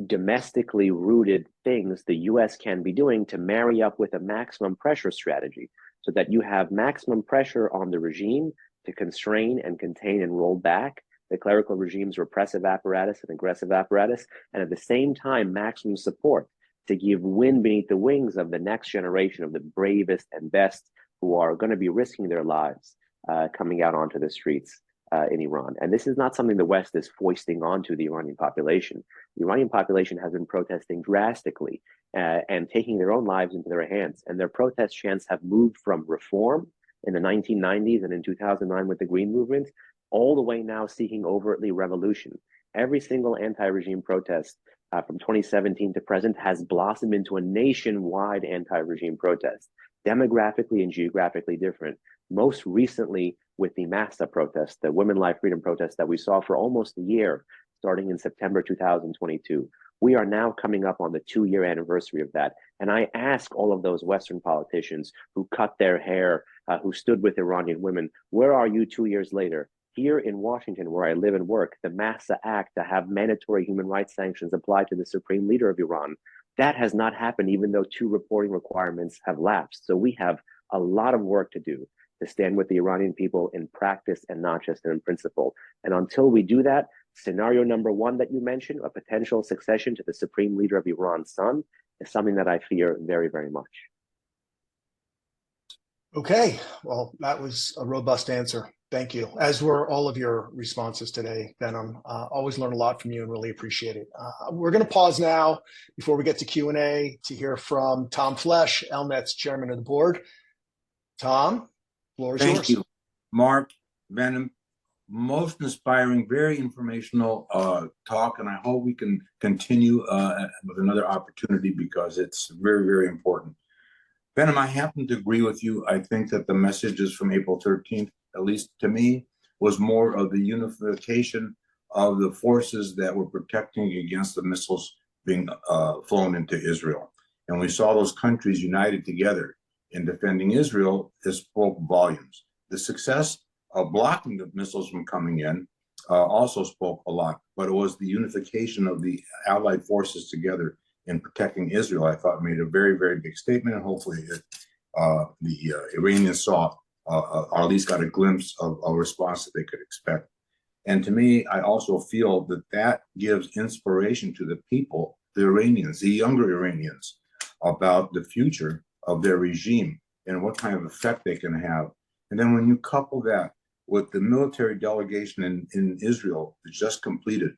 domestically rooted things the U.S. can be doing to marry up with a maximum pressure strategy, so that you have maximum pressure on the regime to constrain and contain and roll back the clerical regime's repressive apparatus and aggressive apparatus, and at the same time, maximum support to give wind beneath the wings of the next generation of the bravest and best who are going to be risking their lives coming out onto the streets in Iran. And this is not something the West is foisting onto the Iranian population. The Iranian population has been protesting drastically and taking their own lives into their hands. And their protest chants have moved from reform in the 1990s and in 2009 with the Green Movement, all the way now seeking overtly revolution. Every single anti-regime protest from 2017 to present has blossomed into a nationwide anti-regime protest, demographically and geographically different. Most recently with the MASA protest, the Women Life Freedom protest that we saw for almost a year, starting in September 2022. We are now coming up on the 2-year anniversary of that. And I ask all of those Western politicians who cut their hair, who stood with Iranian women, where are you 2 years later? Here in Washington, where I live and work, the MASA Act to have mandatory human rights sanctions applied to the supreme leader of Iran, that has not happened, even though 2 reporting requirements have lapsed. So we have a lot of work to do to stand with the Iranian people in practice and not just in principle. And until we do that, scenario number 1 that you mentioned, a potential succession to the supreme leader of Iran's son, is something that I fear very, very much. Okay, well, that was a robust answer. Thank you. As were all of your responses today, Behnam. Always learn a lot from you and really appreciate it. We're going to pause now before we get to Q&A to hear from Tom Flesch, ELNET's chairman of the board. Tom, floor is yours. Thank you, Mark, Behnam. Most inspiring, very informational talk, and I hope we can continue with another opportunity because it's very, very important. Behnam, I happen to agree with you. I think that the messages from April 13th, at least to me, was more of the unification of the forces that were protecting against the missiles being flown into Israel. And we saw those countries united together in defending Israel. This spoke volumes. The success blocking the missiles from coming in also spoke a lot. But it was the unification of the allied forces together in protecting Israel, I thought, made a very, very big statement. And hopefully the Iranians saw, or at least got a glimpse of a response that they could expect. And to me, I also feel that that gives inspiration to the people, the Iranians, the younger Iranians, about the future of their regime and what kind of effect they can have. And then when you couple that with the military delegation in Israel that just completed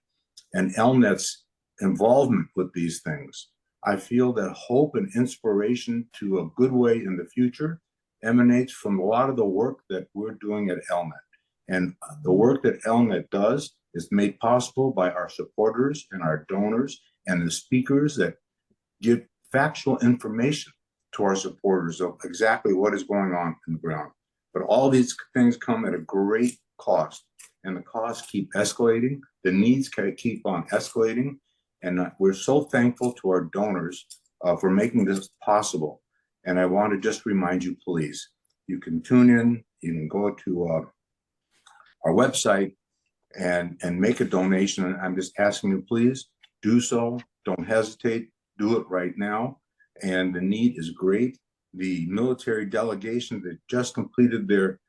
and ELNET's involvement with these things, I feel that hope and inspiration to a good way in the future emanates from a lot of the work that we're doing at ELNET. And the work that ELNET does is made possible by our supporters and our donors and the speakers that give factual information to our supporters of exactly what is going on in the ground. But all these things come at a great cost, and the costs keep escalating. The needs keep on escalating. And we're so thankful to our donors for making this possible. And I want to just remind you, please, you can tune in, you can go to our website and make a donation. And I'm just asking you, please do so. Don't hesitate. Do it right now. And the need is great. The military delegation that just completed their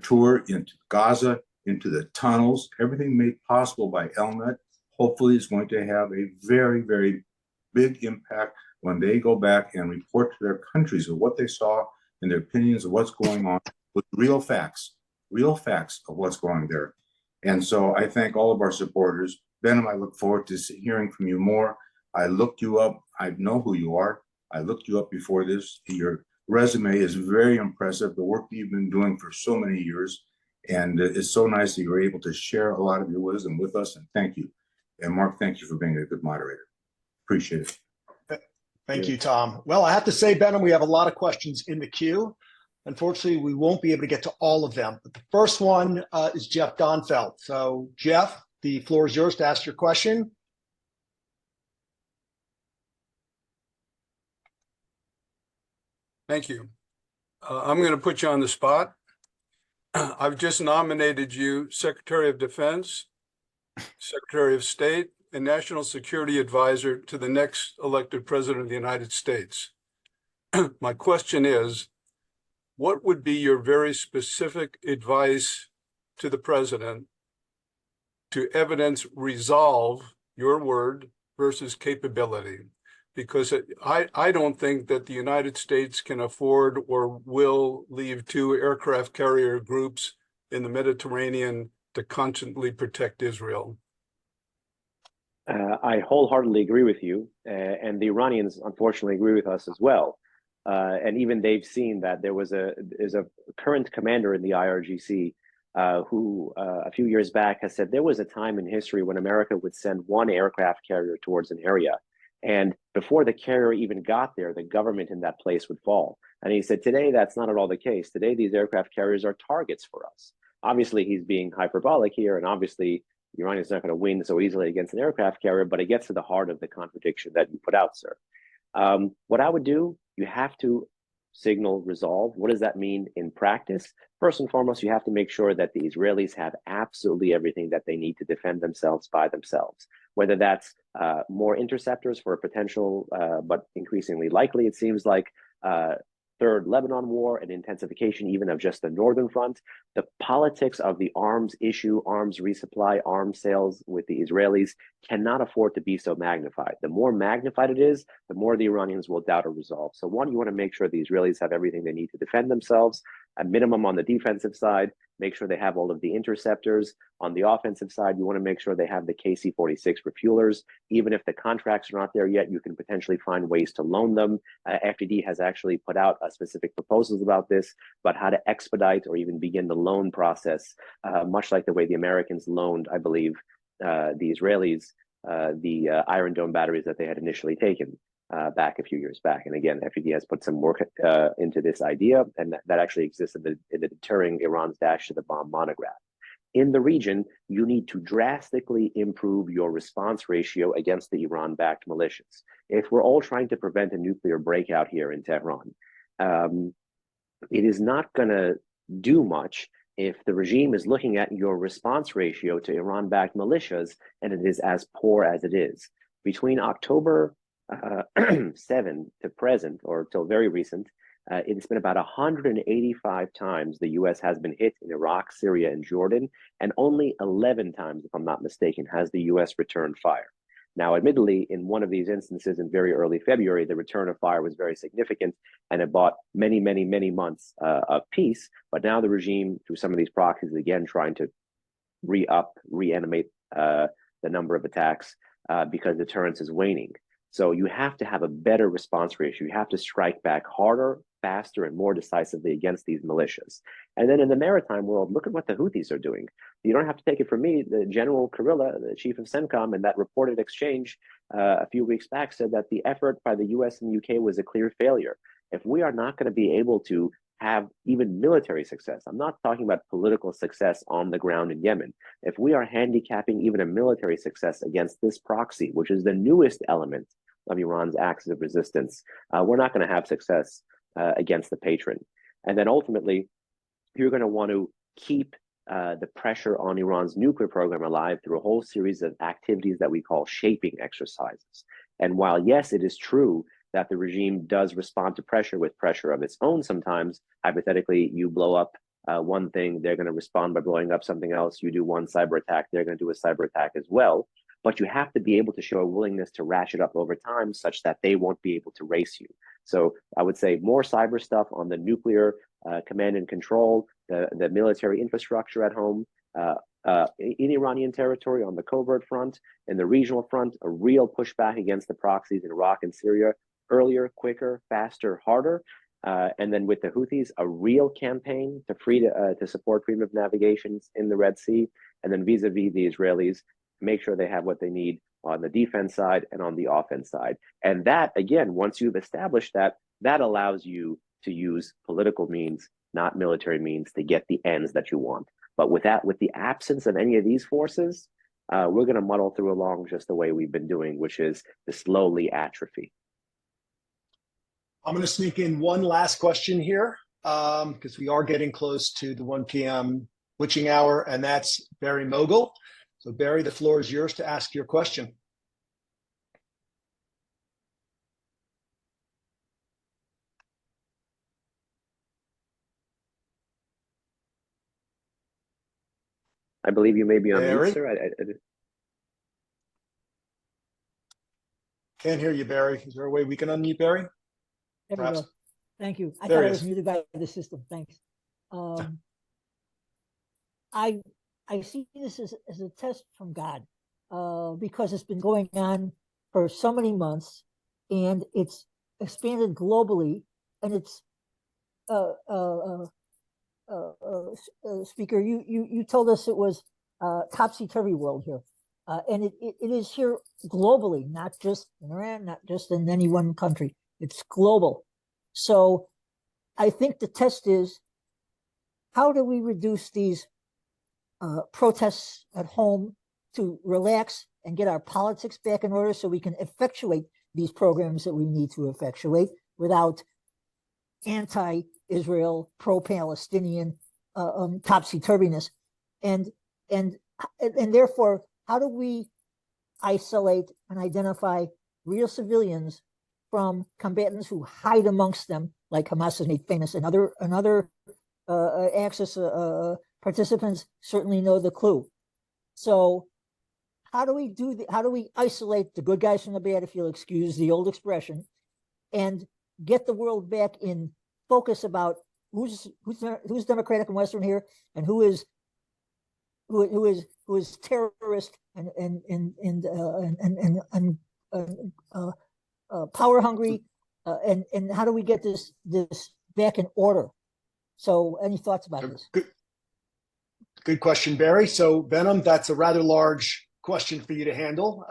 tour into Gaza, into the tunnels, everything made possible by ELNET, hopefully is going to have a very, very big impact when they go back and report to their countries of what they saw and their opinions of what's going on with real facts of what's going there. And so I thank all of our supporters. Behnam, I look forward to hearing from you more. I looked you up. I know who you are. I looked you up before this. Your resume is very impressive, the work that you've been doing for so many years. And it's so nice that you're able to share a lot of your wisdom with us. And thank you. And Mark, thank you for being a good moderator. Appreciate it. Thank you, Tom. Well, I have to say, Behnam, we have a lot of questions in the queue. Unfortunately, we won't be able to get to all of them. But the first one is Jeff Donfeld. So, Jeff, the floor is yours to ask your question. Thank you. I'm going to put you on the spot. I've just nominated you Secretary of Defense, Secretary of State, and National Security Advisor to the next elected President of the United States. My question is, what would be your very specific advice to the President to evidence resolve, your word, versus capability? Because I don't think that the United States can afford or will leave 2 aircraft carrier groups in the Mediterranean to constantly protect Israel. I wholeheartedly agree with you, and the Iranians unfortunately agree with us as well. And even they've seen that there's a current commander in the IRGC who a few years back has said there was a time in history when America would send 1 aircraft carrier towards an area. And before the carrier even got there, the government in that place would fall. And he said, today, that's not at all the case. Today, these aircraft carriers are targets for us. Obviously, he's being hyperbolic here. And obviously, Iran is not going to win so easily against an aircraft carrier, but it gets to the heart of the contradiction that you put out, sir. What I would do, you have to signal resolve. What does that mean in practice? First and foremost, you have to make sure that the Israelis have absolutely everything that they need to defend themselves by themselves, whether that's more interceptors for a potential, but increasingly likely, it seems like, Third Lebanon War and intensification even of just the northern front. The politics of the arms issue, arms resupply, arms sales with the Israelis cannot afford to be so magnified. The more magnified it is, the more the Iranians will doubt a resolve. So one, you want to make sure the Israelis have everything they need to defend themselves, a minimum on the defensive side, make sure they have all of the interceptors. On the offensive side, you want to make sure they have the KC-46 refuelers. Even if the contracts are not there yet, you can potentially find ways to loan them. FDD has actually put out specific proposals about this, about how to expedite or even begin the loan process, much like the way the Americans loaned, I believe, the Israelis, the Iron Dome batteries that they had initially taken back a few years back. And again, FDD has put some work into this idea, and that actually exists in the Deterring Iran's Dash to the Bomb monograph. In the region, you need to drastically improve your response ratio against the Iran-backed militias. If we're all trying to prevent a nuclear breakout here in Tehran, it is not going to do much if the regime is looking at your response ratio to Iran-backed militias, and it is as poor as it is. Between October 7 to present, or till very recent, it's been about 185 times the US has been hit in Iraq, Syria, and Jordan, and only 11 times, if I'm not mistaken, has the US returned fire. Now, admittedly, in one of these instances in very early February, the return of fire was very significant, and it bought many, many, many months of peace. But now the regime, through some of these proxies, is again trying to reanimate the number of attacks because deterrence is waning. So you have to have a better response ratio. You have to strike back harder, faster, and more decisively against these militias. And then in the maritime world, look at what the Houthis are doing. You don't have to take it from me. The General Kurilla, the chief of CENTCOM, in that reported exchange a few weeks back, said that the effort by the US and UK was a clear failure. If we are not going to be able to have even military success, I'm not talking about political success on the ground in Yemen. If we are handicapping even a military success against this proxy, which is the newest element of Iran's axis of resistance, we're not going to have success against the patron. And then ultimately, you're going to want to keep the pressure on Iran's nuclear program alive through a whole series of activities that we call shaping exercises. And while, yes, it is true that the regime does respond to pressure with pressure of its own sometimes, hypothetically, you blow up one thing, they're going to respond by blowing up something else. You do one cyber attack, they're going to do a cyber attack as well. But you have to be able to show a willingness to ratchet up over time such that they won't be able to race you. So I would say more cyber stuff on the nuclear command and control, the military infrastructure at home, in Iranian territory on the covert front, and the regional front, a real pushback against the proxies in Iraq and Syria, earlier, quicker, faster, harder. And then with the Houthis, a real campaign to support freedom of navigations in the Red Sea. And then vis-a-vis the Israelis, make sure they have what they need on the defense side and on the offense side. And that, again, once you've established that, that allows you to use political means, not military means, to get the ends that you want. But with the absence of any of these forces, we're going to muddle through along just the way we've been doing, which is to slowly atrophy. I'm going to sneak in one last question here because we are getting close to the 1 p.m. witching hour, and that's Barry Mogul. So Barry, the floor is yours to ask your question. I believe you may be on Barry? mute, sir. Can't hear you, Barry. Is there a way we can unmute Barry? There we Perhaps. go. Thank you. I There thought he I was is. muted by the system. Thanks. I see this as a test from God because it's been going on for so many months and it's expanded globally, and it's Speaker, you told us it was topsy-turvy world here, and it is here globally, not just in Iran, not just in any one country. It's global. So I think the test is, how do we reduce these protests at home to relax and get our politics back in order so we can effectuate these programs that we need to effectuate without anti-Israel, pro-Palestinian topsy-turviness, and therefore, how do we isolate and identify real civilians from combatants who hide amongst them, like Hamas has made famous, and other Axis participants certainly know the clue. So, how do we isolate the good guys from the bad, if you'll excuse the old expression, and get the world back in focus about who's democratic and Western here, and who is terrorist and power hungry, and how do we get this back in order? So, any thoughts about this? Good question, Barry. So, Behnam, that's a rather large question for you to handle.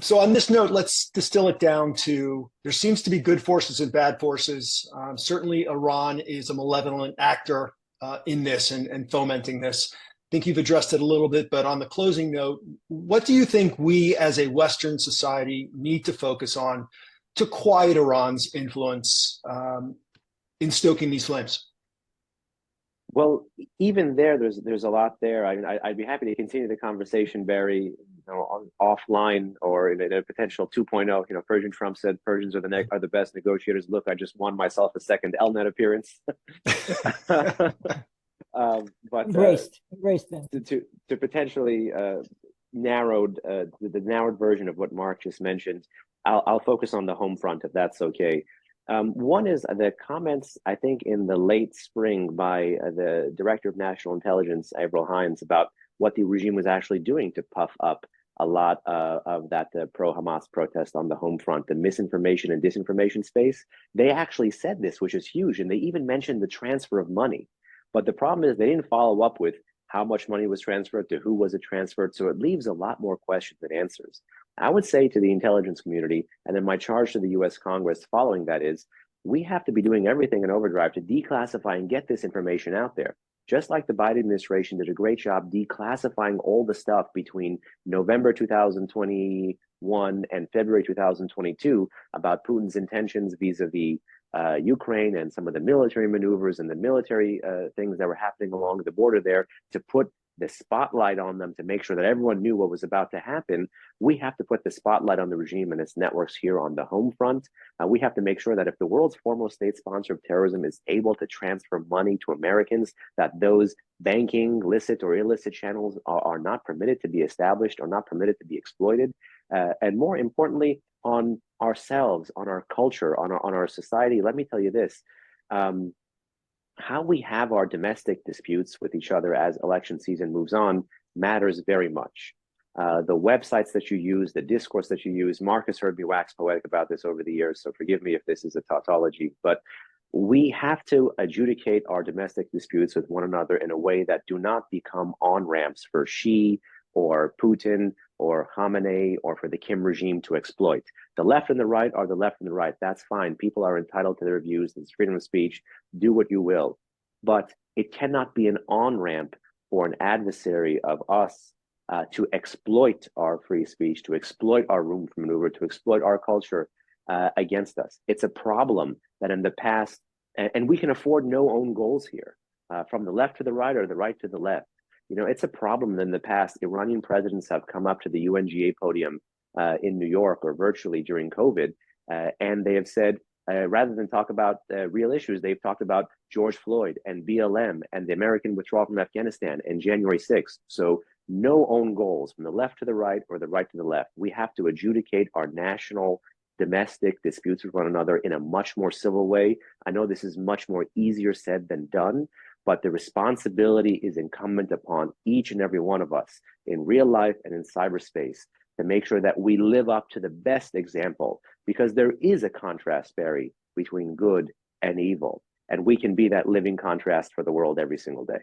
So on this note, let's distill it down to, there seems to be good forces and bad forces. Certainly Iran is a malevolent actor in this and fomenting this. I think you've addressed it a little bit, but on the closing note, what do you think we as a Western society need to focus on to quiet Iran's influence in stoking these flames? Well, even there's a lot there. I mean, I'd be happy to continue the conversation, Barry, offline or in a potential 2.0. Persian Trump said Persians are the best negotiators. Look, I just won myself a second ELNET appearance. But Embraced them. to potentially narrowed the narrowed version of what Mark just mentioned, I'll focus on the home front if that's okay. One is the comments, I think, in the late spring by the Director of National Intelligence, Avril Haines, about what the regime was actually doing to puff up a lot of that pro-Hamas protest on the home front, the misinformation and disinformation space. They actually said this, which is huge, and they even mentioned the transfer of money. But the problem is they didn't follow up with how much money was transferred, to who was it transferred, so it leaves a lot more questions than answers. I would say to the intelligence community, and then my charge to the US Congress following that is, we have to be doing everything in overdrive to declassify and get this information out there. Just like the Biden administration did a great job declassifying all the stuff between November 2021 and February 2022 about Putin's intentions vis-a-vis Ukraine and some of the military maneuvers and the military things that were happening along the border there, to put the spotlight on them, to make sure that everyone knew what was about to happen. We have to put the spotlight on the regime and its networks here on the home front. We have to make sure that if the world's foremost state sponsor of terrorism is able to transfer money to Americans, that those banking, licit or illicit channels are not permitted to be established or not permitted to be exploited. And more importantly, on ourselves, on our culture, on our society. Let me tell you this. How we have our domestic disputes with each other as election season moves on matters very much. The websites that you use, the discourse that you use, Mark has heard me wax poetic about this over the years, so forgive me if this is a tautology, but we have to adjudicate our domestic disputes with one another in a way that do not become on-ramps for Xi or Putin or Khamenei or for the Kim regime to exploit. The left and the right are the left and the right. That's fine. People are entitled to their views. There's freedom of speech. Do what you will. But it cannot be an on-ramp for an adversary of us to exploit our free speech, to exploit our room for maneuver, to exploit our culture against us. It's a problem that in the past, and we can afford no own goals here, from the left to the right or the right to the left. It's a problem that in the past, Iranian presidents have come up to the UNGA podium in New York or virtually during COVID, and they have said, rather than talk about real issues, they've talked about George Floyd and BLM and the American withdrawal from Afghanistan and January 6th. So no own goals from the left to the right or the right to the left. We have to adjudicate our national domestic disputes with one another in a much more civil way. I know this is much more easier said than done, but the responsibility is incumbent upon each and every one of us in real life and in cyberspace to make sure that we live up to the best example, because there is a contrast, Barry, between good and evil, and we can be that living contrast for the world every single day.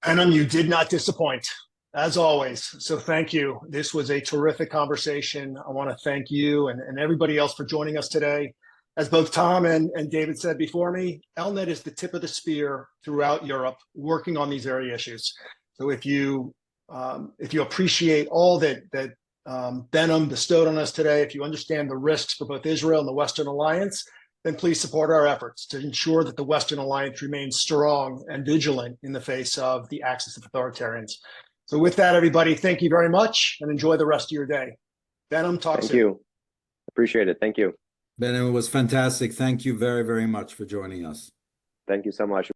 Behnam, you did not disappoint, as always. So thank you. This was a terrific conversation. I want to thank you and everybody else for joining us today. As both Tom and David said before me, ELNET is the tip of the spear throughout Europe, working on these area issues. So if you appreciate all that Behnam bestowed on us today, if you understand the risks for both Israel and the Western Alliance, then please support our efforts to ensure that the Western Alliance remains strong and vigilant in the face of the axis of authoritarians. So with that, everybody, thank you very much and enjoy the rest of your day. Behnam, talk soon. Thank you. Appreciate it. Thank you. Behnam, it was fantastic. Thank you very, very much for joining us. Thank you so much.